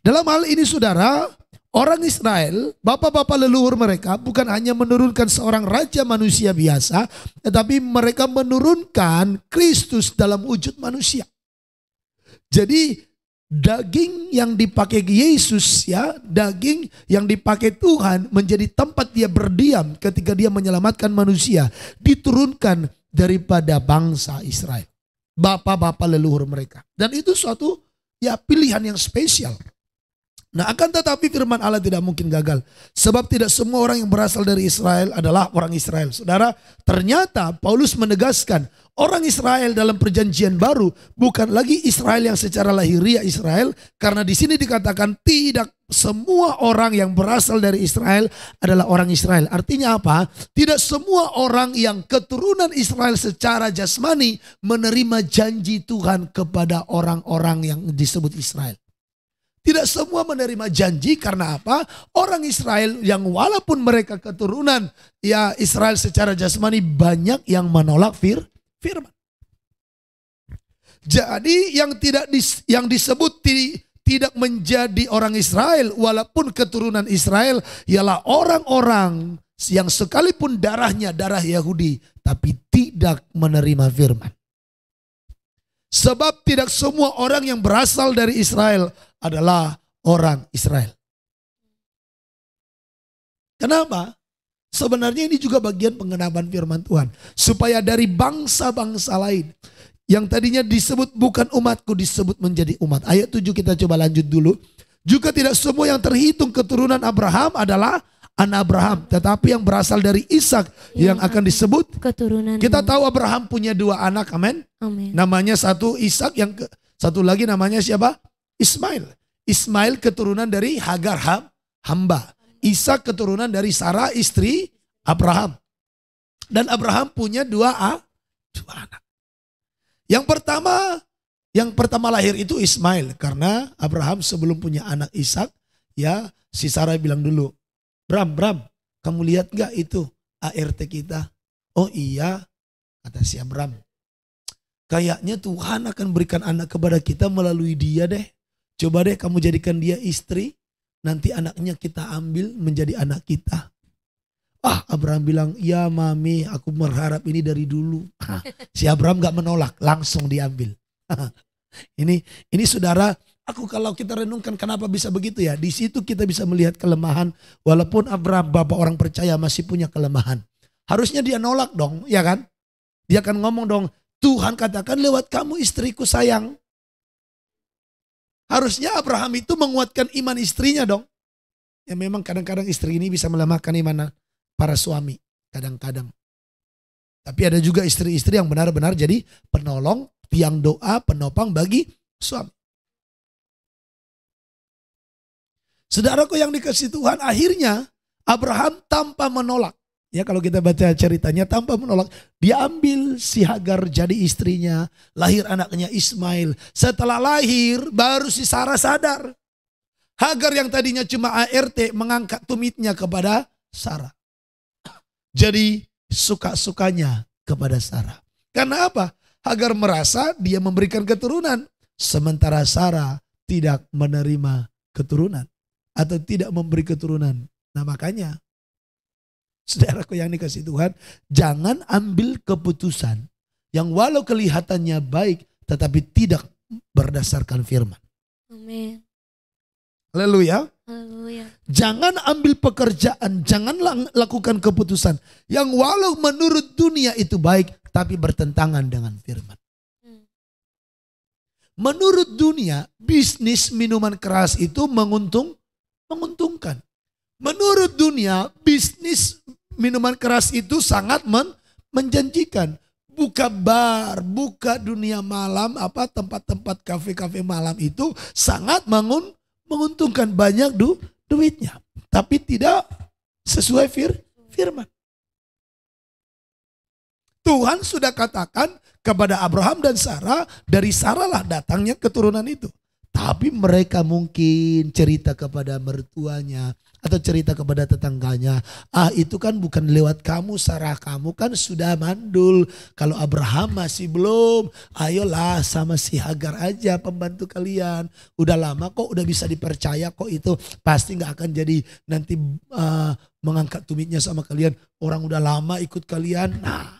Dalam hal ini saudara, orang Israel, bapak-bapak leluhur mereka bukan hanya menurunkan seorang raja manusia biasa, tetapi mereka menurunkan Kristus dalam wujud manusia. Jadi daging yang dipakai Yesus ya, daging yang dipakai Tuhan menjadi tempat dia berdiam ketika dia menyelamatkan manusia, diturunkan daripada bangsa Israel. Bapak-bapak leluhur mereka. Dan itu suatu ya pilihan yang spesial. Nah akan tetapi firman Allah tidak mungkin gagal. Sebab tidak semua orang yang berasal dari Israel adalah orang Israel. Saudara, ternyata Paulus menegaskan orang Israel dalam perjanjian baru bukan lagi Israel yang secara lahiriah Israel. Karena di sini dikatakan tidak semua orang yang berasal dari Israel adalah orang Israel. Artinya apa? Tidak semua orang yang keturunan Israel secara jasmani menerima janji Tuhan kepada orang-orang yang disebut Israel. Tidak semua menerima janji karena apa? Orang Israel yang walaupun mereka keturunan ya Israel secara jasmani banyak yang menolak firman. Jadi yang disebut tidak menjadi orang Israel walaupun keturunan Israel ialah orang-orang yang sekalipun darahnya darah Yahudi tapi tidak menerima firman. Sebab tidak semua orang yang berasal dari Israel adalah orang Israel. Kenapa? Sebenarnya ini juga bagian pengenapan firman Tuhan. Supaya dari bangsa-bangsa lain yang tadinya disebut bukan umatku disebut menjadi umat. Ayat 7 kita coba lanjut dulu. Juga tidak semua yang terhitung keturunan Abraham adalah anak Abraham. Tetapi yang berasal dari Ishak yang akan disebut keturunan. Kita tahu Abraham punya 2 anak, amin. Amin. Namanya satu Ishak, satu lagi namanya siapa? Ismail. Ismail keturunan dari Hagar hamba. Ishak keturunan dari Sarah istri Abraham. Dan Abraham punya 2 anak. Yang pertama lahir itu Ismail. Karena Abraham sebelum punya anak Ishak, ya si Sarah bilang dulu, Bram, kamu lihat gak itu ART kita? Oh iya, kata si Abram. Kayaknya Tuhan akan berikan anak kepada kita melalui dia deh. Coba deh kamu jadikan dia istri. Nanti anaknya kita ambil menjadi anak kita. Abraham bilang, ya mami aku berharap ini dari dulu. Si Abraham gak menolak, langsung diambil. Ini saudara, kalau kita renungkan kenapa bisa begitu ya. Di situ kita bisa melihat kelemahan. Walaupun Abraham bapak orang percaya masih punya kelemahan. Harusnya dia nolak dong, ya kan? Dia akan ngomong dong, Tuhan katakan lewat kamu istriku sayang. Harusnya Abraham itu menguatkan iman istrinya dong. Ya memang kadang-kadang istri ini bisa melemahkan iman para suami. Kadang-kadang. Tapi ada juga istri-istri yang benar-benar jadi penolong, tiang doa, penopang bagi suami. Saudaraku yang dikasihi Tuhan, akhirnya Abraham tanpa menolak. Ya kalau kita baca ceritanya tanpa menolak. Dia ambil si Hagar jadi istrinya. Lahir anaknya Ismail. Setelah lahir baru si Sarah sadar. Hagar yang tadinya cuma ART mengangkat tumitnya kepada Sarah. Jadi suka-sukanya kepada Sarah. Karena apa? Hagar merasa dia memberikan keturunan. Sementara Sarah tidak menerima keturunan. Atau tidak memberi keturunan. Nah makanya saudaraku yang dikasihi Tuhan, jangan ambil keputusan yang walau kelihatannya baik tetapi tidak berdasarkan firman. Amin. Haleluya. Haleluya. Jangan ambil pekerjaan, jangan lakukan keputusan yang walau menurut dunia itu baik tapi bertentangan dengan firman. Menurut dunia, bisnis minuman keras itu menguntungkan. Menurut dunia, bisnis minuman keras itu sangat menjanjikan. Buka bar, buka dunia malam, tempat-tempat kafe-kafe malam itu sangat menguntungkan, banyak duitnya. Tapi tidak sesuai firman. Tuhan sudah katakan kepada Abraham dan Sarah, dari Sarah lah datangnya keturunan itu. Tapi mereka mungkin cerita kepada mertuanya atau cerita kepada tetangganya. Itu kan bukan lewat kamu, Sarah, kamu kan sudah mandul. Kalau Abraham masih belum, ayolah sama si Hagar aja pembantu kalian. Udah lama kok, udah bisa dipercaya kok itu. Pasti gak akan jadi nanti mengangkat tumitnya sama kalian. Orang udah lama ikut kalian. Nah,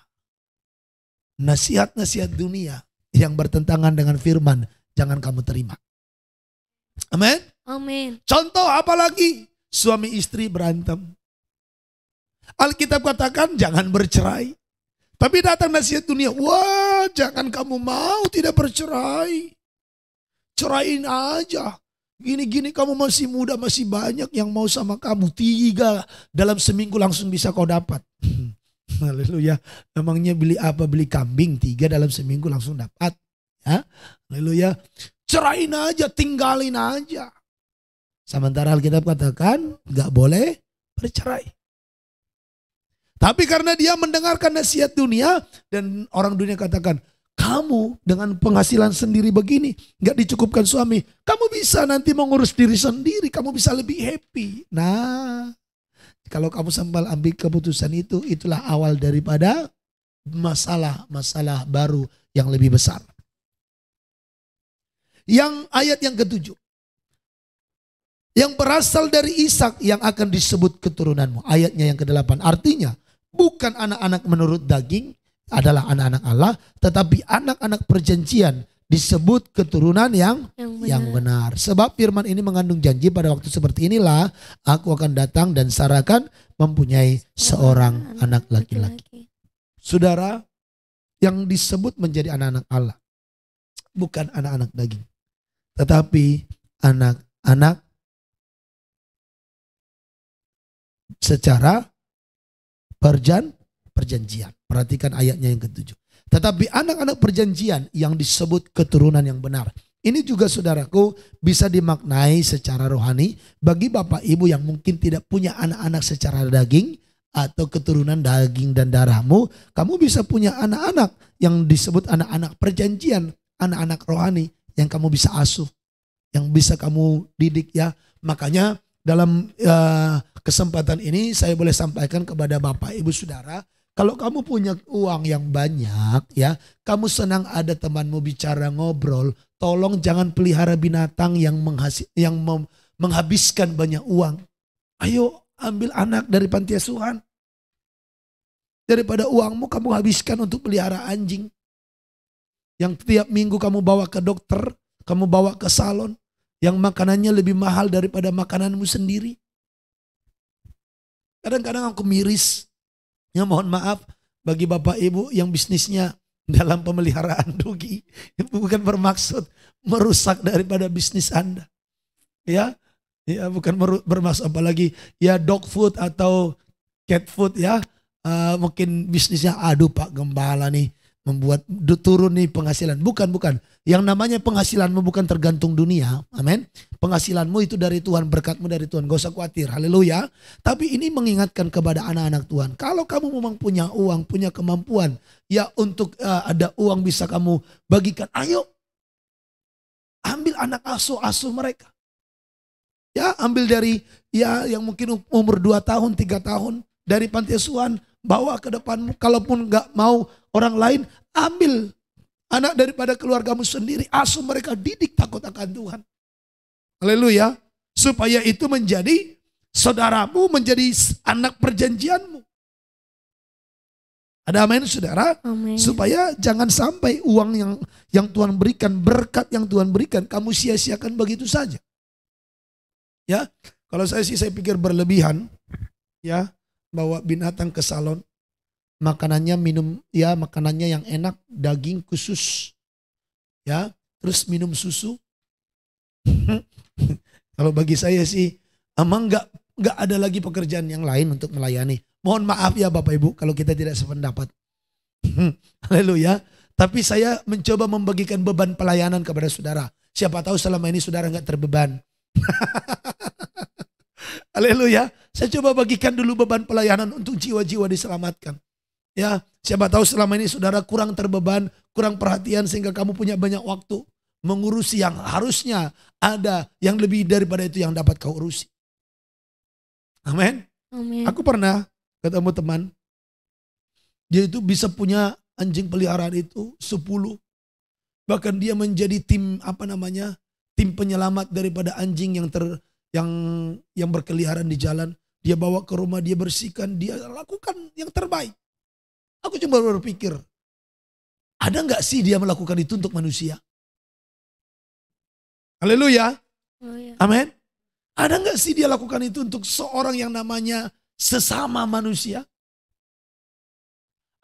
nasihat-nasihat dunia yang bertentangan dengan firman jangan kamu terima. Amin. Amin. Contoh apalagi suami istri berantem. Alkitab katakan jangan bercerai. Tapi datang nasihat dunia, wah jangan kamu mau tidak bercerai. Cerain aja. Gini-gini kamu masih muda, masih banyak yang mau sama kamu. 3 dalam seminggu langsung bisa kau dapat. Haleluya. Emangnya beli apa? Beli kambing 3 dalam seminggu langsung dapat. Ya. Haleluya. Cerain aja, tinggalin aja. Sementara Alkitab katakan gak boleh bercerai. Tapi karena dia mendengarkan nasihat dunia dan orang dunia katakan, kamu dengan penghasilan sendiri begini gak dicukupkan suami, kamu bisa nanti mengurus diri sendiri, kamu bisa lebih happy. Nah, kalau kamu sambil ambil keputusan itu, itulah awal daripada masalah baru yang lebih besar. Yang ayat yang ke-7. Yang berasal dari Ishak yang akan disebut keturunanmu. Ayatnya yang ke-8. Artinya bukan anak-anak menurut daging adalah anak-anak Allah. Tetapi anak-anak perjanjian disebut keturunan Yang yang benar. Sebab firman ini mengandung janji pada waktu seperti inilah aku akan datang dan Sarah akan mempunyai seorang anak laki-laki. Saudara, yang disebut menjadi anak-anak Allah bukan anak-anak daging, tetapi anak-anak secara perjanjian. Perhatikan ayatnya yang ke-7. Tetapi anak-anak perjanjian yang disebut keturunan yang benar. Ini juga saudaraku bisa dimaknai secara rohani bagi bapak ibu yang mungkin tidak punya anak-anak secara daging atau keturunan daging dan darahmu. Kamu bisa punya anak-anak yang disebut anak-anak perjanjian, anak-anak rohani yang kamu bisa asuh, yang bisa kamu didik ya. Makanya dalam kesempatan ini saya boleh sampaikan kepada bapak ibu saudara, kalau kamu punya uang yang banyak ya, kamu senang ada temanmu bicara ngobrol, tolong jangan pelihara binatang yang menghabiskan banyak uang. Ayo ambil anak dari panti asuhan. Daripada uangmu kamu habiskan untuk pelihara anjing. Yang tiap minggu kamu bawa ke dokter, kamu bawa ke salon, yang makanannya lebih mahal daripada makananmu sendiri. Kadang-kadang aku miris. Ya mohon maaf bagi bapak ibu yang bisnisnya dalam pemeliharaan dogi. Bukan bermaksud merusak daripada bisnis Anda. Ya bukan bermaksud apalagi ya dog food atau cat food ya. Mungkin bisnisnya aduh Pak Gembala nih membuat turun nih penghasilan. Bukan. Yang namanya penghasilanmu bukan tergantung dunia. Amin. Penghasilanmu itu dari Tuhan, berkatmu dari Tuhan. Gak usah khawatir. Haleluya. Tapi ini mengingatkan kepada anak-anak Tuhan. Kalau kamu memang punya uang, punya kemampuan. Ya untuk ada uang bisa kamu bagikan. Ayo. Ambil anak asuh mereka. Ya ambil dari ya yang mungkin umur 2 tahun, 3 tahun. Dari panti asuhan. Bawa ke depanmu. Kalaupun gak mau orang lain, ambil anak daripada keluargamu sendiri. Asuh mereka, didik takut akan Tuhan. Haleluya. Supaya itu menjadi saudaramu, menjadi anak perjanjianmu. Ada amin saudara? Amin. Supaya jangan sampai uang yang Tuhan berikan, berkat yang Tuhan berikan, kamu sia-siakan begitu saja. Ya, kalau saya pikir berlebihan, ya, bawa binatang ke salon, makanannya makanannya yang enak, daging khusus, ya, terus minum susu. Kalau bagi saya sih, emang nggak ada lagi pekerjaan yang lain untuk melayani. Mohon maaf ya Bapak Ibu kalau kita tidak sependapat. Haleluya. Tapi saya mencoba membagikan beban pelayanan kepada saudara. Siapa tahu selama ini saudara nggak terbeban. Haleluya. Saya coba bagikan dulu beban pelayanan untuk jiwa-jiwa diselamatkan. Ya, siapa tahu selama ini saudara kurang terbeban, kurang perhatian sehingga kamu punya banyak waktu mengurusi yang harusnya ada yang lebih daripada itu yang dapat kau urusi. Amin. Amin. Aku pernah ketemu teman, dia itu bisa punya anjing peliharaan itu 10. Bahkan dia menjadi tim tim penyelamat daripada anjing yang berkeliaran di jalan. Dia bawa ke rumah, dia bersihkan, dia lakukan yang terbaik. Aku cuma berpikir, ada nggak sih dia melakukan itu untuk manusia? Haleluya. Oh, ya. Amin. Ada nggak sih dia lakukan itu untuk seorang yang namanya sesama manusia?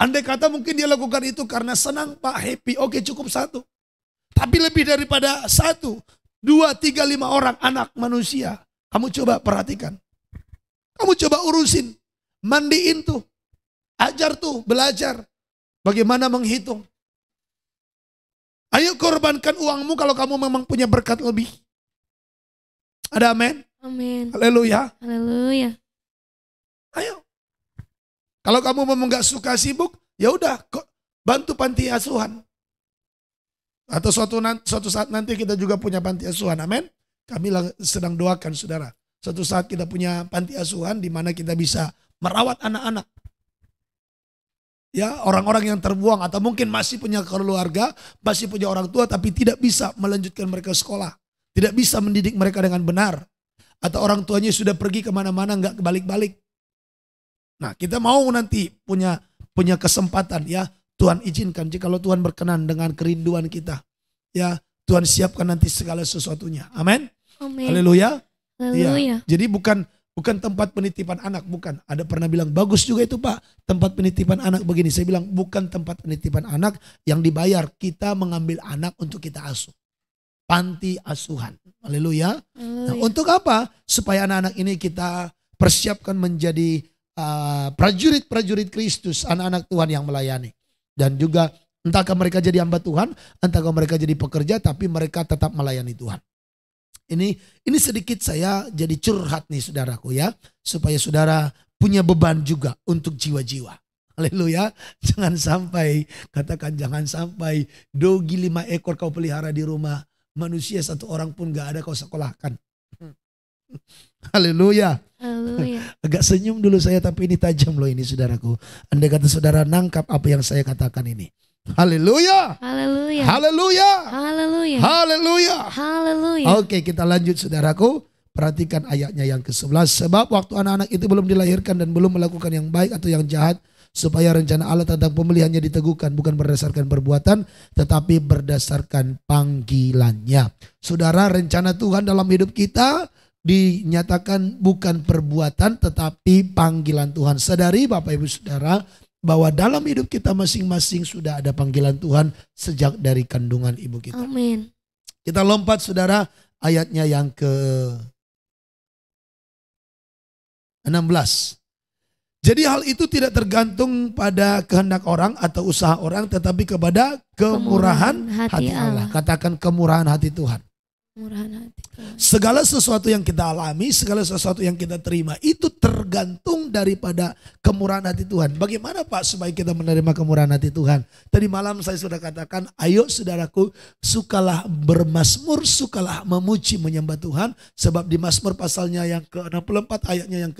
Andai kata mungkin dia lakukan itu karena senang Pak, happy, oke cukup 1. Tapi lebih daripada 1, 2, 3, 5 orang anak manusia. Kamu coba perhatikan. Kamu coba urusin, mandiin tuh. Ajar tuh, belajar bagaimana menghitung. Ayo korbankan uangmu kalau kamu memang punya berkat lebih. Ada amin? Amin. Haleluya. Haleluya. Ayo. Kalau kamu memang gak suka sibuk, ya udah bantu panti asuhan. Atau suatu saat nanti kita juga punya panti asuhan. Amin. Kami sedang doakan saudara. Suatu saat kita punya panti asuhan di mana kita bisa merawat anak-anak. Ya, orang-orang yang terbuang atau mungkin masih punya keluarga, masih punya orang tua tapi tidak bisa melanjutkan mereka sekolah. Tidak bisa mendidik mereka dengan benar. Atau orang tuanya sudah pergi kemana-mana nggak balik-balik. Nah, kita mau nanti punya kesempatan ya. Tuhan izinkan jikalau Tuhan berkenan dengan kerinduan kita. Ya, Tuhan siapkan nanti segala sesuatunya. Amin. Amin. Haleluya. Haleluya. Jadi bukan tempat penitipan anak, bukan. Ada pernah bilang bagus juga itu Pak, tempat penitipan anak begini. Saya bilang bukan tempat penitipan anak yang dibayar. Kita mengambil anak untuk kita asuh. Panti asuhan. Haleluya. Nah, untuk apa? Supaya anak-anak ini kita persiapkan menjadi prajurit-prajurit Kristus, anak-anak Tuhan yang melayani. Dan juga entahkah mereka jadi hamba Tuhan, entahkah mereka jadi pekerja, tapi mereka tetap melayani Tuhan. Ini sedikit saya jadi curhat nih saudaraku ya. Supaya saudara punya beban juga untuk jiwa-jiwa. Haleluya. Jangan sampai, katakan jangan sampai dogi 5 ekor kau pelihara di rumah. Manusia 1 orang pun gak ada kau sekolahkan. Haleluya. Haleluya. Agak senyum dulu saya tapi ini tajam loh ini saudaraku. Andai kata saudara nangkap apa yang saya katakan ini. Haleluya. Haleluya. Haleluya. Haleluya. Haleluya. Haleluya. Oke, kita lanjut saudaraku. Perhatikan ayatnya yang ke-11. Sebab waktu anak-anak itu belum dilahirkan dan belum melakukan yang baik atau yang jahat, supaya rencana Allah tentang pemilihannya diteguhkan bukan berdasarkan perbuatan tetapi berdasarkan panggilannya. Saudara, rencana Tuhan dalam hidup kita dinyatakan bukan perbuatan tetapi panggilan Tuhan. Sadari Bapak Ibu Saudara bahwa dalam hidup kita masing-masing sudah ada panggilan Tuhan sejak dari kandungan ibu kita. Amin. Kita lompat saudara ayatnya yang ke-16. Jadi hal itu tidak tergantung pada kehendak orang atau usaha orang, tetapi kepada kemurahan hati Allah. Katakan kemurahan hati Tuhan. Kemurahan hati Tuhan. Segala sesuatu yang kita alami, segala sesuatu yang kita terima itu tergantung daripada kemurahan hati Tuhan. Bagaimana Pak supaya kita menerima kemurahan hati Tuhan? Tadi malam saya sudah katakan, ayo saudaraku, sukalah bermazmur, sukalah memuji menyembah Tuhan. Sebab di Mazmur pasalnya yang ke-64 ayatnya yang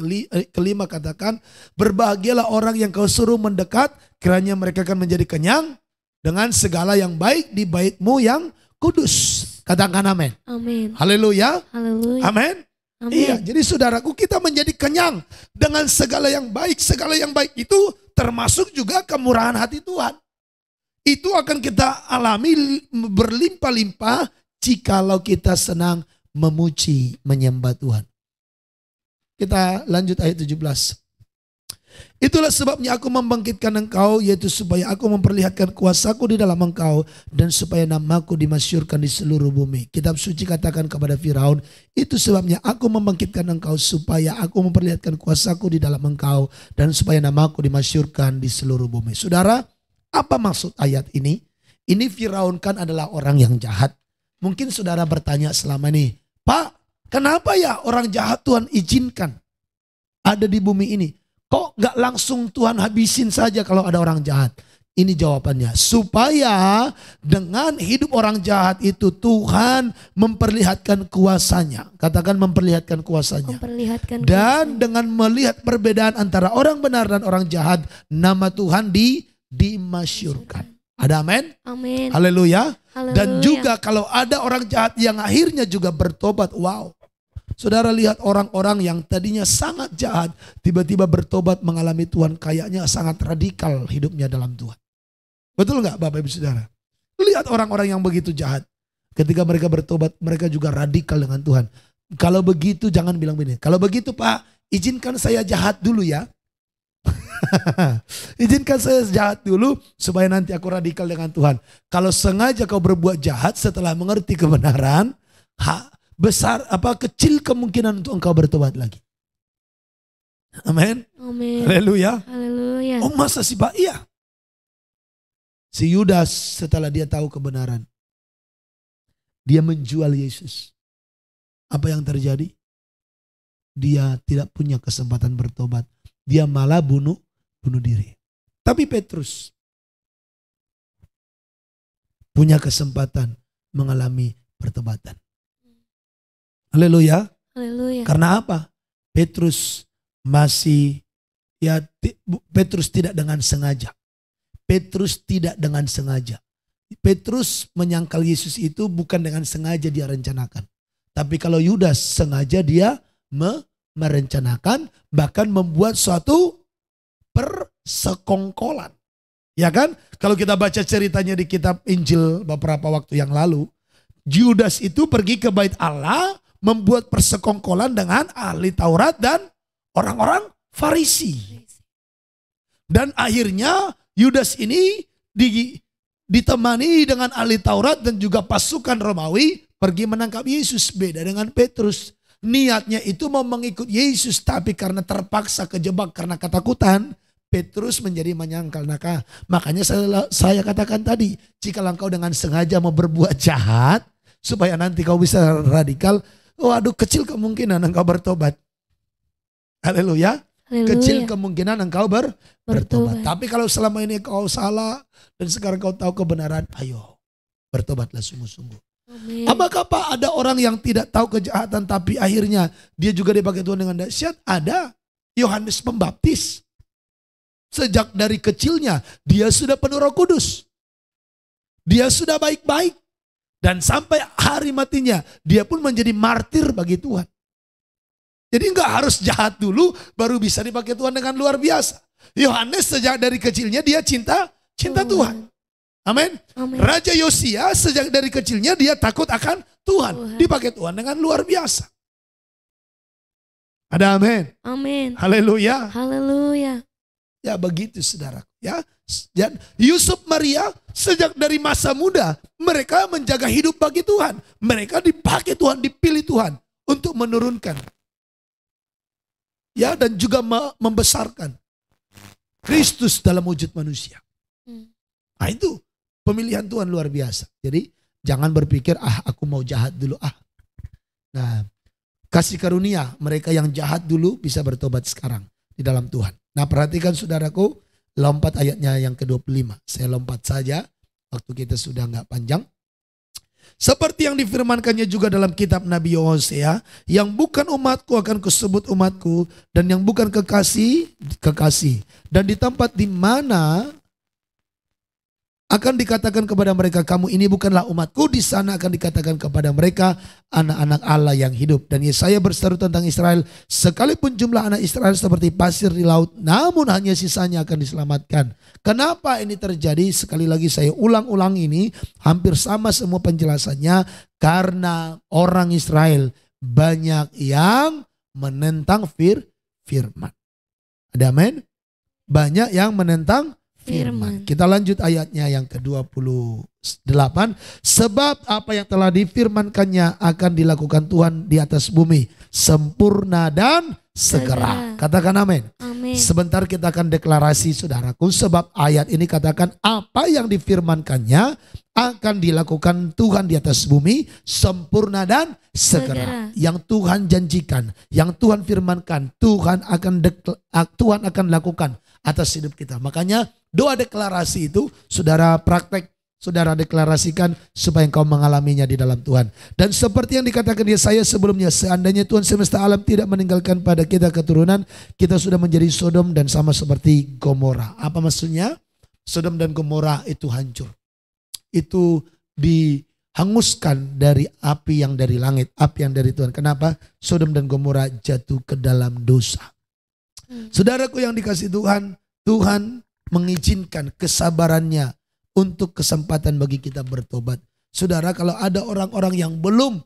kelima katakan, berbahagialah orang yang kau suruh mendekat, kiranya mereka akan menjadi kenyang dengan segala yang baik di bait-Mu yang kudus. Katakan amin. Amin. Haleluya. Haleluya. Amin. Amin. Iya, jadi saudaraku kita menjadi kenyang dengan segala yang baik. Segala yang baik itu termasuk juga kemurahan hati Tuhan. Itu akan kita alami berlimpah-limpah jikalau kita senang memuji, menyembah Tuhan. Kita lanjut ayat 17. Itulah sebabnya aku membangkitkan engkau, yaitu supaya aku memperlihatkan kuasaku di dalam engkau dan supaya namaku dimasyhurkan di seluruh bumi. Kitab suci katakan kepada Firaun, itu sebabnya aku membangkitkan engkau supaya aku memperlihatkan kuasaku di dalam engkau dan supaya namaku dimasyhurkan di seluruh bumi. Saudara, apa maksud ayat ini? Ini Firaun kan adalah orang yang jahat. Mungkin saudara bertanya selama ini, Pak, kenapa ya orang jahat Tuhan izinkan ada di bumi ini? Kok gak langsung Tuhan habisin saja kalau ada orang jahat? Ini jawabannya. Supaya dengan hidup orang jahat itu Tuhan memperlihatkan kuasanya. Katakan memperlihatkan kuasanya. Memperlihatkan Dan dengan melihat perbedaan antara orang benar dan orang jahat, nama Tuhan dimasyhurkan. Ada amin? Amin. Haleluya. Haleluya. Dan juga kalau ada orang jahat yang akhirnya juga bertobat. Wow. Saudara lihat orang-orang yang tadinya sangat jahat, tiba-tiba bertobat mengalami Tuhan, kayaknya sangat radikal hidupnya dalam Tuhan. Betul nggak Bapak Ibu Saudara? Lihat orang-orang yang begitu jahat. Ketika mereka bertobat, mereka juga radikal dengan Tuhan. Kalau begitu jangan bilang begini, kalau begitu Pak, izinkan saya jahat dulu ya. Izinkan saya jahat dulu supaya nanti aku radikal dengan Tuhan. Kalau sengaja kau berbuat jahat setelah mengerti kebenaran, kecil kemungkinan untuk engkau bertobat lagi. Amin. Amin. Haleluya. Haleluya. Oh masa sih Pak? Iya. Si Yudas setelah dia tahu kebenaran, dia menjual Yesus. Apa yang terjadi? Dia tidak punya kesempatan bertobat. Dia malah bunuh diri. Tapi Petrus punya kesempatan mengalami pertobatan. Haleluya. Haleluya. Karena apa? Petrus tidak dengan sengaja. Petrus tidak dengan sengaja. Petrus menyangkal Yesus itu bukan dengan sengaja dia rencanakan. Tapi kalau Yudas sengaja dia merencanakan, bahkan membuat suatu persekongkolan. Ya kan? Kalau kita baca ceritanya di kitab Injil beberapa waktu yang lalu, Judas itu pergi ke bait Allah membuat persekongkolan dengan ahli Taurat dan orang-orang Farisi. Dan akhirnya Yudas ini ditemani dengan ahli Taurat dan juga pasukan Romawi pergi menangkap Yesus. Beda dengan Petrus. Niatnya itu mau mengikut Yesus, tapi karena terpaksa kejebak karena ketakutan, Petrus menjadi menyangkal. Makanya saya katakan tadi, jika engkau dengan sengaja mau berbuat jahat, supaya nanti kau bisa radikal, waduh kecil kemungkinan engkau bertobat. Haleluya. Kecil kemungkinan engkau bertobat. Tapi kalau selama ini kau salah dan sekarang kau tahu kebenaran, ayo bertobatlah sungguh-sungguh. Apakah Pak ada orang yang tidak tahu kejahatan tapi akhirnya dia juga dipakai Tuhan dengan dahsyat? Ada. Yohanes Pembaptis. Sejak dari kecilnya dia sudah penuh Roh Kudus. Dia sudah baik-baik. Dan sampai hari matinya dia pun menjadi martir bagi Tuhan. Jadi enggak harus jahat dulu baru bisa dipakai Tuhan dengan luar biasa. Yohanes sejak dari kecilnya dia cinta Tuhan. Amin. Raja Yosia sejak dari kecilnya dia takut akan Tuhan. Dipakai Tuhan dengan luar biasa. Ada amin. Amin. Haleluya. Haleluya. Ya begitu saudara. Ya. Dan Yusuf Maria sejak dari masa muda mereka menjaga hidup bagi Tuhan. Mereka dipakai Tuhan, dipilih Tuhan untuk menurunkan. Ya, dan juga membesarkan Kristus dalam wujud manusia. Nah itu pemilihan Tuhan luar biasa. Jadi jangan berpikir aku mau jahat dulu Nah, kasih karunia mereka yang jahat dulu bisa bertobat sekarang di dalam Tuhan. Nah perhatikan saudaraku, lompat ayatnya yang ke-25. Saya lompat saja, waktu kita sudah nggak panjang. Seperti yang difirmankannya juga dalam kitab Nabi Hosea, yang bukan umatku akan kusebut umatku, dan yang bukan kekasih. Dan di tempat di mana akan dikatakan kepada mereka, kamu ini bukanlah umatku, di sana akan dikatakan kepada mereka, anak-anak Allah yang hidup. Dan Yesaya berseru tentang Israel, sekalipun jumlah anak Israel seperti pasir di laut, namun hanya sisanya akan diselamatkan. Kenapa ini terjadi? Sekali lagi saya ulang-ulang ini, hampir sama semua penjelasannya, karena orang Israel banyak yang menentang firman. Ada amin? Banyak yang menentang firman. Kita lanjut ayatnya yang ke-28. Sebab apa yang telah difirmankannya akan dilakukan Tuhan di atas bumi, sempurna dan segera. Katakan amin. Sebentar kita akan deklarasi saudaraku, sebab ayat ini katakan apa yang difirmankannya akan dilakukan Tuhan di atas bumi, sempurna dan segera. Yang Tuhan janjikan, yang Tuhan firmankan, Tuhan akan lakukan atas hidup kita. Makanya doa deklarasi itu saudara praktek, saudara deklarasikan supaya engkau mengalaminya di dalam Tuhan. Dan seperti yang dikatakan Yesaya sebelumnya, seandainya Tuhan semesta alam tidak meninggalkan pada kita keturunan, kita sudah menjadi Sodom dan sama seperti Gomora. Apa maksudnya? Sodom dan Gomora itu hancur. Itu dihanguskan dari api yang dari langit, api yang dari Tuhan. Kenapa? Sodom dan Gomora jatuh ke dalam dosa. Saudaraku yang dikasihi Tuhan, Tuhan mengizinkan kesabarannya untuk kesempatan bagi kita bertobat. Saudara, kalau ada orang-orang yang belum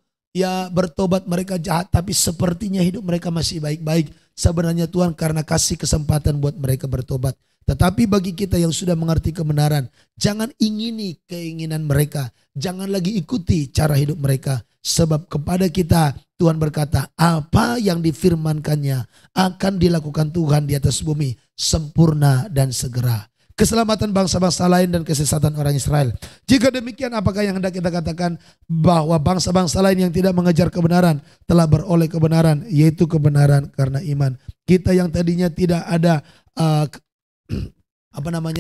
bertobat, mereka jahat tapi sepertinya hidup mereka masih baik-baik, sebenarnya Tuhan karena kasih kesempatan buat mereka bertobat. Tetapi bagi kita yang sudah mengerti kebenaran, jangan ingini keinginan mereka, jangan lagi ikuti cara hidup mereka. Sebab kepada kita Tuhan berkata, apa yang difirmankannya akan dilakukan Tuhan di atas bumi, sempurna dan segera. Keselamatan bangsa-bangsa lain dan kesesatan orang Israel. Jika demikian, apakah yang hendak kita katakan bahwa bangsa-bangsa lain yang tidak mengejar kebenaran telah beroleh kebenaran, yaitu kebenaran karena iman. Kita yang tadinya tidak ada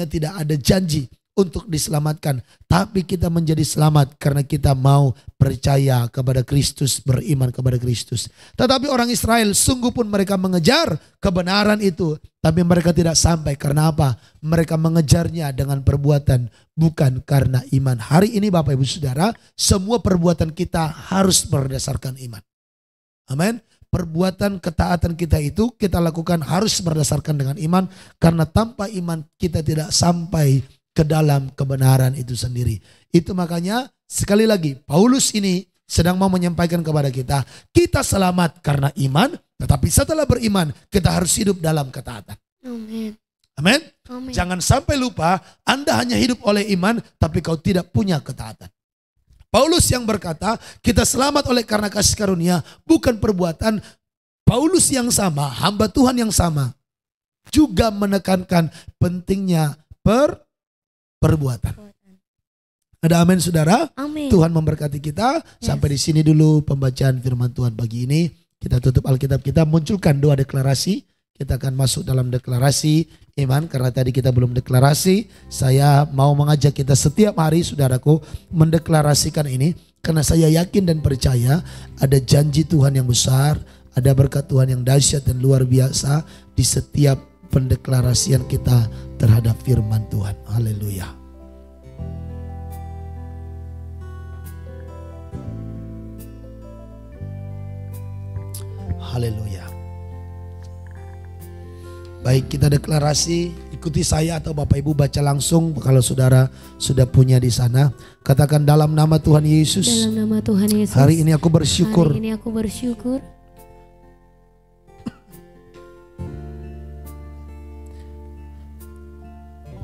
tidak ada janji untuk diselamatkan, tapi kita menjadi selamat karena kita mau percaya kepada Kristus, beriman kepada Kristus. Tetapi orang Israel sungguh pun mereka mengejar kebenaran itu, tapi mereka tidak sampai. Karena apa? Mereka mengejarnya dengan perbuatan, bukan karena iman. Hari ini Bapak Ibu Saudara, semua perbuatan kita harus berdasarkan iman. Amin. Perbuatan ketaatan kita itu kita lakukan harus berdasarkan dengan iman, karena tanpa iman kita tidak sampai ke dalam kebenaran itu sendiri. Itu makanya sekali lagi Paulus ini sedang mau menyampaikan kepada kita, kita selamat karena iman, tetapi setelah beriman kita harus hidup dalam ketaatan. Amin. Amin. Amin. Jangan sampai lupa Anda hanya hidup oleh iman tapi kau tidak punya ketaatan. Paulus yang berkata kita selamat oleh karena kasih karunia bukan perbuatan. Paulus yang sama, hamba Tuhan yang sama juga menekankan pentingnya perbuatan. Ada amin saudara? Amin. Tuhan memberkati kita. Sampai di sini dulu pembacaan firman Tuhan pagi ini. Kita tutup Alkitab kita, munculkan doa deklarasi. Kita akan masuk dalam deklarasi iman karena tadi kita belum deklarasi. Saya mau mengajak kita setiap hari saudaraku mendeklarasikan ini karena saya yakin dan percaya ada janji Tuhan yang besar, ada berkat Tuhan yang dahsyat dan luar biasa di setiap pendeklarasian kita terhadap firman Tuhan. Haleluya. Haleluya. Baik, kita deklarasi, ikuti saya atau Bapak Ibu baca langsung kalau saudara sudah punya di sana. Katakan dalam nama Tuhan Yesus. Dalam nama Tuhan Yesus. Hari ini aku bersyukur. Hari ini aku bersyukur.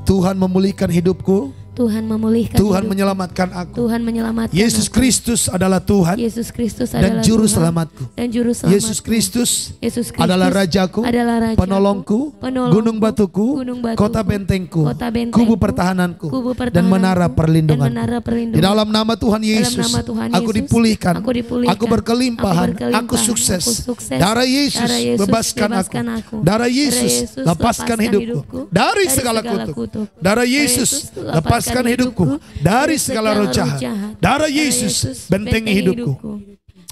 Tuhan memulihkan hidupku. Tuhan memulihkan Tuhan hidup. menyelamatkan aku. Tuhan menyelamatkan Yesus aku. Kristus adalah Tuhan Yesus Kristus dan adalah juru Tuhan selamatku. dan juru selamatku. Yesus Kristus Yesus Kristus adalah rajaku, adalah rajaku, penolongku, penolongku, gunung batuku, gunung batuku, kota bentengku, kota bentengku, kubu pertahananku, kubu dan menara pertahananku, perlindunganku. dan menara perlindungan. Di dalam nama Tuhan Yesus, nama Tuhan aku Yesus, dipulihkan, aku dipulihkan, aku berkelimpahan, aku berkelimpahan, aku sukses. aku sukses. Darah Yesus bebaskan aku. Darah Yesus lepaskan hidupku dari segala kutuk. Darah Yesus lepaskan hidupku dari segala roh jahat. Darah Yesus bentengi hidupku.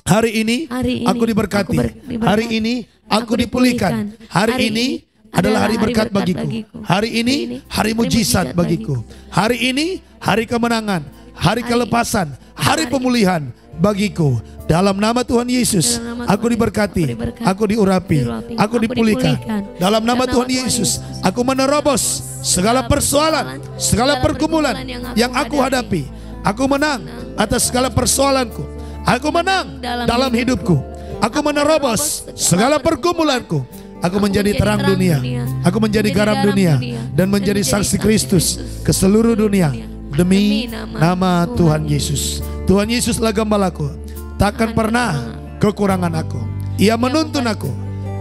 Hari ini aku diberkati. Hari ini aku dipulihkan. Hari ini adalah hari berkat bagiku. Hari ini hari mujizat bagiku. Hari ini hari kemenangan, hari kelepasan, hari pemulihan bagiku. Dalam nama Tuhan Yesus, aku diberkati, aku diurapi, aku dipulihkan. Dalam nama Tuhan Yesus, aku menerobos segala persoalan, segala pergumulan yang aku hadapi. Aku menang atas segala persoalanku. Aku menang dalam hidupku. Aku menerobos segala pergumulanku. Aku menjadi terang dunia. Aku menjadi garam dunia dan menjadi saksi Kristus ke seluruh dunia demi nama Tuhan Yesus. Tuhan Yesuslah gembalaku. Takkan pernah kekurangan aku. Ia menuntun aku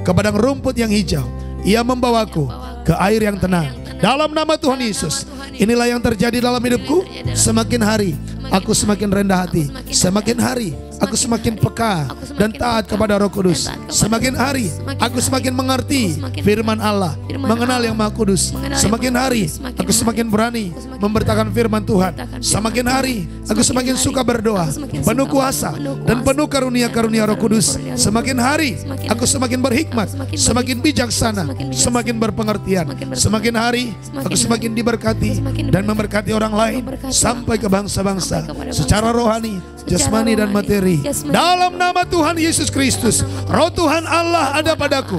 ke padang rumput yang hijau. Ia membawaku ke air yang tenang. Dalam nama Tuhan Yesus, inilah yang terjadi dalam hidupku. Semakin hari aku semakin rendah hati. Semakin hari aku semakin peka dan taat kepada Roh Kudus. Semakin hari aku semakin mengerti firman Allah, mengenal yang Maha Kudus. Semakin hari aku semakin berani memberitakan firman Tuhan. Semakin hari aku semakin suka berdoa, penuh kuasa dan penuh karunia-karunia Roh Kudus. Semakin hari aku semakin berhikmat, semakin bijaksana, semakin berpengertian. Semakin hari aku semakin diberkati dan memberkati orang lain sampai ke bangsa-bangsa secara rohani, jasmani dan materi. Dalam nama Tuhan Yesus Kristus, Roh Tuhan Allah ada padaku.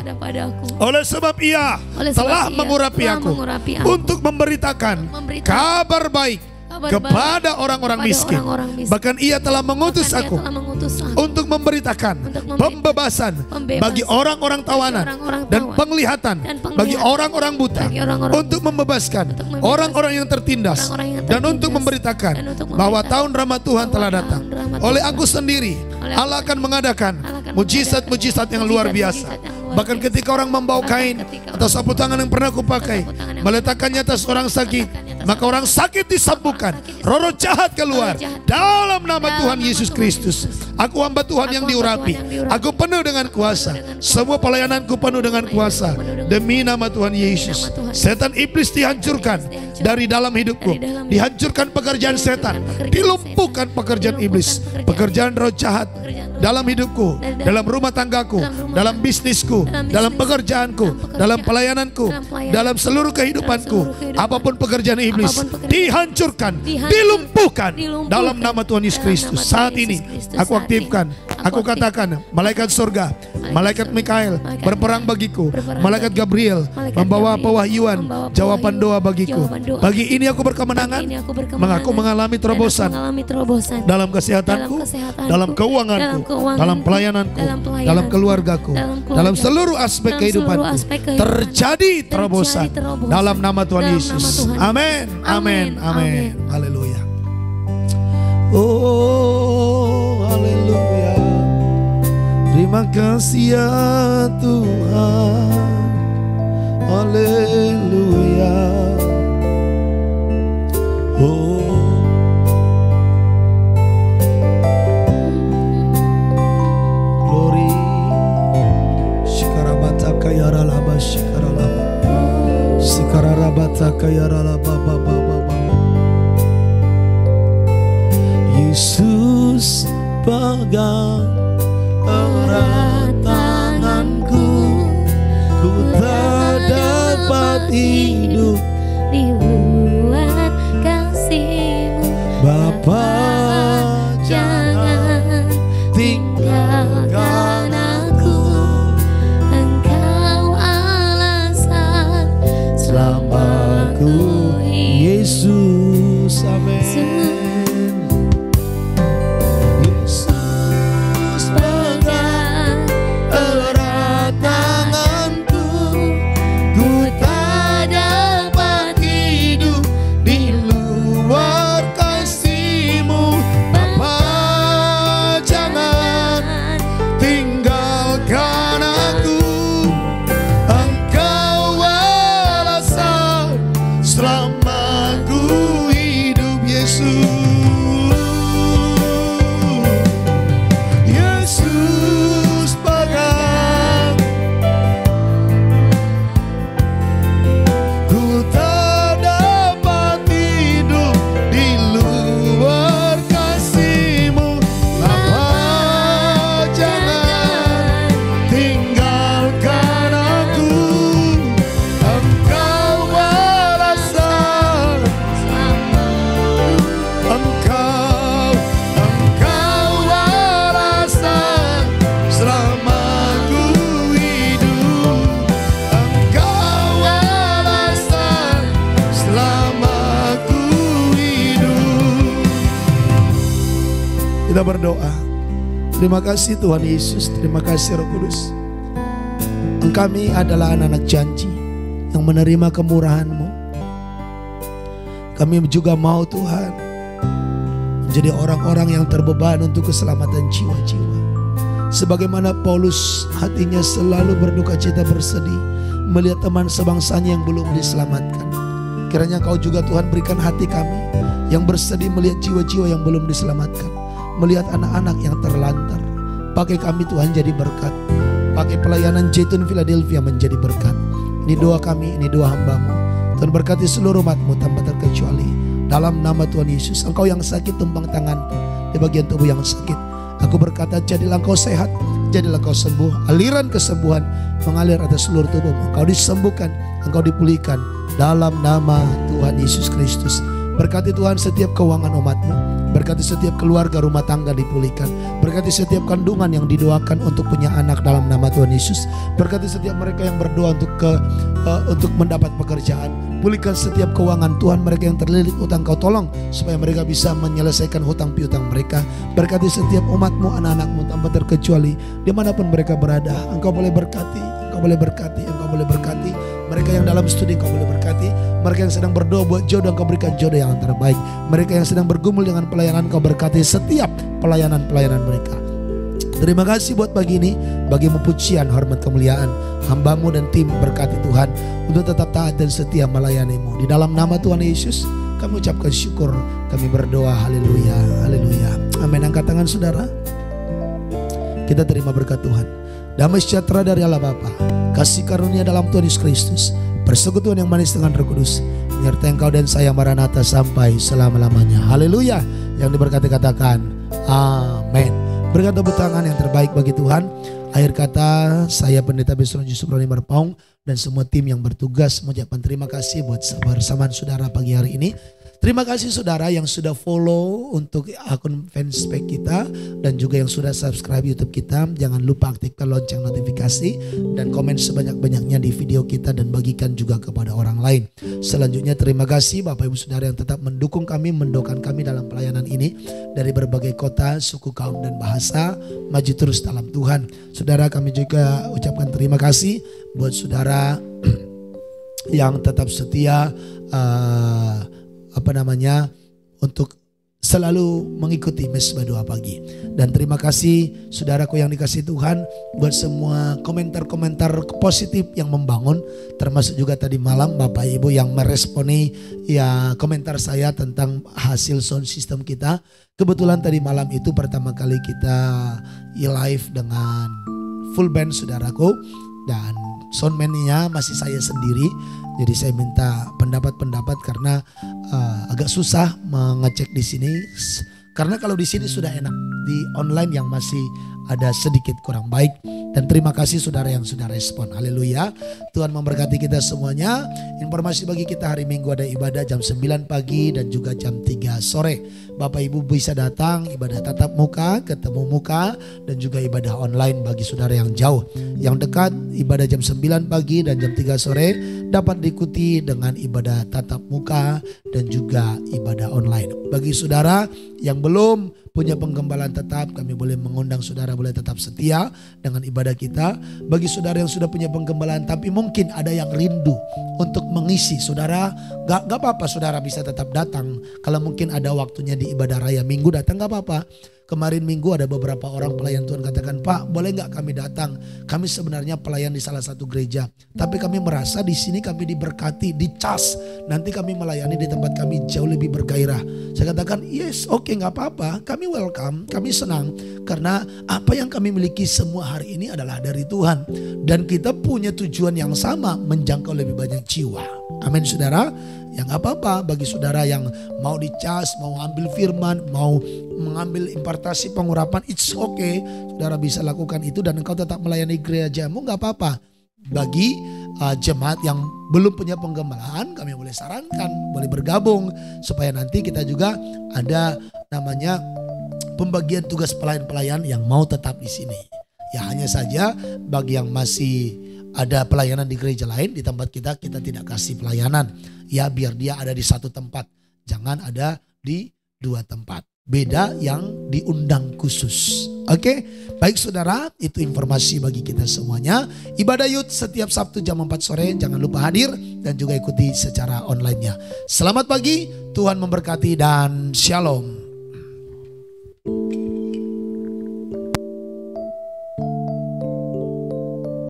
Oleh sebab Ia telah mengurapi aku untuk memberitakan kabar baik kepada orang-orang miskin. Bahkan Ia telah mengutus aku untuk memberitakan pembebasan bagi orang-orang tawanan dan penglihatan bagi orang-orang buta, untuk membebaskan orang-orang yang tertindas, dan untuk memberitakan bahwa tahun rahmat Tuhan telah datang. Oleh aku sendiri Allah akan mengadakan mujizat-mujizat yang luar biasa. Bahkan ketika orang membawa kain atau sapu tangan yang pernah kupakai, meletakkannya atas orang sakit, maka orang sakit disembuhkan, roh-roh jahat keluar. Dalam nama Tuhan Yesus Kristus, aku hamba Tuhan yang diurapi. Aku penuh dengan kuasa. Semua pelayananku penuh dengan kuasa. Demi nama Tuhan Yesus, setan iblis dihancurkan dari dalam hidupku. Dihancurkan pekerjaan setan, dilumpuhkan pekerjaan iblis, pekerjaan roh jahat dalam hidupku, dalam rumah tanggaku, dalam bisnisku, dalam pekerjaanku, dalam pelayananku, dalam seluruh kehidupanku. Apapun pekerjaan iblis dihancurkan, dilumpuhkan dalam nama Tuhan Yesus Kristus. Saat ini aku aktifkan Aku katakan, malaikat surga, malaikat Mikael berperang bagiku, malaikat Gabriel membawa pewahyuan, jawaban doa bagiku. Pagi ini aku berkemenangan, mengaku mengalami terobosan dalam kesehatanku, dalam keuanganku, dalam pelayananku, dalam keluargaku, dalam seluruh aspek kehidupanku. Terjadi terobosan dalam nama Tuhan Yesus. Amin, amin, amin. Haleluya. Oh, haleluya. Terima kasih ya Tuhan. Haleluya. Oh, glory. Shikarabata kayaralaba shikaralaba. Sikararabata kayaralaba baba. Yesus pegang erat tanganku, ku tak dapat hidup di luar kasih-Mu. Bapa, Jangan tinggalkan aku, Engkau alasan selamaku Yesus. Amin. Kita berdoa. Terima kasih Tuhan Yesus, terima kasih Roh Kudus. Kami adalah anak-anak janji yang menerima kemurahan-Mu. Kami juga mau Tuhan menjadi orang-orang yang terbeban untuk keselamatan jiwa-jiwa. Sebagaimana Paulus hatinya selalu berduka cita bersedih melihat teman sebangsanya yang belum diselamatkan. Kiranya Kau juga Tuhan berikan hati kami yang bersedih melihat jiwa-jiwa yang belum diselamatkan, melihat anak-anak yang terlantar. Pakai kami Tuhan jadi berkat. Pakai pelayanan Jaytun Philadelphia menjadi berkat. Ini doa kami, ini doa hamba-Mu. Tuhan berkati seluruh umat-Mu tanpa terkecuali. Dalam nama Tuhan Yesus, Engkau yang sakit tumpang tangan di bagian tubuh yang sakit. Aku berkata, jadilah Engkau sehat, jadilah Engkau sembuh. Aliran kesembuhan mengalir atas seluruh tubuh-Mu. Engkau disembuhkan, Engkau dipulihkan dalam nama Tuhan Yesus Kristus. Berkati Tuhan setiap keuangan umat-Mu. Berkati setiap keluarga rumah tangga dipulihkan. Berkati setiap kandungan yang didoakan untuk punya anak dalam nama Tuhan Yesus. Berkati setiap mereka yang berdoa untuk mendapat pekerjaan. Pulihkan setiap keuangan Tuhan, mereka yang terlilit utang Kau tolong supaya mereka bisa menyelesaikan hutang piutang mereka. Berkati setiap umat-Mu, anak-anak-Mu tanpa terkecuali dimanapun mereka berada. Engkau boleh berkati, Engkau boleh berkati, Engkau boleh berkati. Mereka yang dalam studi Engkau boleh berkati. Mereka yang sedang berdoa buat jodoh Engkau berikan jodoh yang terbaik. Mereka yang sedang bergumul dengan pelayanan Engkau berkati setiap pelayanan-pelayanan mereka. Terima kasih buat pagi ini. Bagimu pujian, hormat, kemuliaan. Hamba-Mu dan tim berkati Tuhan untuk tetap taat dan setia melayani-Mu. Di dalam nama Tuhan Yesus kami ucapkan syukur. Kami berdoa. Haleluya, haleluya. Amin. Angkat tangan saudara. Kita terima berkat Tuhan. Damai sejahtera dari Allah Bapa, kasih karunia dalam Tuhan Yesus Kristus, persekutuan yang manis dengan Roh Kudus, menyertai engkau dan saya Maranatha sampai selama-lamanya. Haleluya. Yang diberkati katakan amin. Berikan tepuk tangan yang terbaik bagi Tuhan. Akhir kata, saya Pendeta Besron Yusuf Roni Marpaung dan semua tim yang bertugas mengucapkan terima kasih buat kebersamaan saudara pagi hari ini. Terima kasih saudara yang sudah follow untuk akun fanspage kita dan juga yang sudah subscribe YouTube kita. Jangan lupa aktifkan lonceng notifikasi dan komen sebanyak-banyaknya di video kita dan bagikan juga kepada orang lain. Selanjutnya terima kasih Bapak Ibu Saudara yang tetap mendukung kami, mendoakan kami dalam pelayanan ini dari berbagai kota, suku, kaum dan bahasa. Maju terus dalam Tuhan. Saudara, kami juga ucapkan terima kasih buat saudara yang tetap setia untuk selalu mengikuti Mesbah Doa Pagi. Dan terima kasih saudaraku yang dikasihi Tuhan buat semua komentar-komentar positif yang membangun, termasuk juga tadi malam Bapak Ibu yang meresponi ya komentar saya tentang hasil sound system kita. Kebetulan tadi malam itu pertama kali kita live dengan full band saudaraku, dan soundman-nya masih saya sendiri. Jadi saya minta pendapat-pendapat karena agak susah mengecek di sini. Karena kalau di sini sudah enak, di online yang masih ada sedikit kurang baik. Dan terima kasih saudara yang sudah respon. Haleluya. Tuhan memberkati kita semuanya. Informasi bagi kita hari Minggu ada ibadah jam 9 pagi dan juga jam 3 sore. Bapak Ibu bisa datang ibadah tatap muka, ketemu muka, dan juga ibadah online bagi saudara yang jauh. Yang dekat ibadah jam 9 pagi dan jam 3 sore dapat diikuti dengan ibadah tatap muka dan juga ibadah online. Bagi saudara yang belum punya penggembalaan tetap, kami boleh mengundang saudara boleh tetap setia dengan ibadah kita. Bagi saudara yang sudah punya penggembalaan tapi mungkin ada yang rindu untuk mengisi, saudara gak apa-apa, saudara bisa tetap datang. Kalau mungkin ada waktunya di ibadah raya Minggu datang gak apa-apa. Kemarin Minggu ada beberapa orang pelayan Tuhan katakan, Pak boleh gak kami datang? Kami sebenarnya pelayan di salah satu gereja, tapi kami merasa di sini kami diberkati, dicas. Nanti kami melayani di tempat kami jauh lebih bergairah. Saya katakan yes, oke, gak apa-apa. Kami welcome, kami senang. Karena apa yang kami miliki semua hari ini adalah dari Tuhan. Dan kita punya tujuan yang sama, menjangkau lebih banyak jiwa. Amin saudara. Yang gak apa-apa bagi saudara yang mau dicas, mau ambil firman, mau mengambil impartasi pengurapan, it's okay. Saudara bisa lakukan itu dan engkau tetap melayani gerejamu, gak apa-apa. Bagi jemaat yang belum punya penggembalaan, kami boleh sarankan, boleh bergabung. Supaya nanti kita juga ada namanya pembagian tugas pelayan-pelayan yang mau tetap di sini. Ya hanya saja bagi yang masih ada pelayanan di gereja lain, di tempat kita tidak kasih pelayanan. Ya biar dia ada di satu tempat, jangan ada di dua tempat. Beda yang diundang khusus. Oke, baik saudara, itu informasi bagi kita semuanya. Ibadah Youth setiap Sabtu jam 4 sore, jangan lupa hadir dan juga ikuti secara online-nya. Selamat pagi, Tuhan memberkati dan shalom.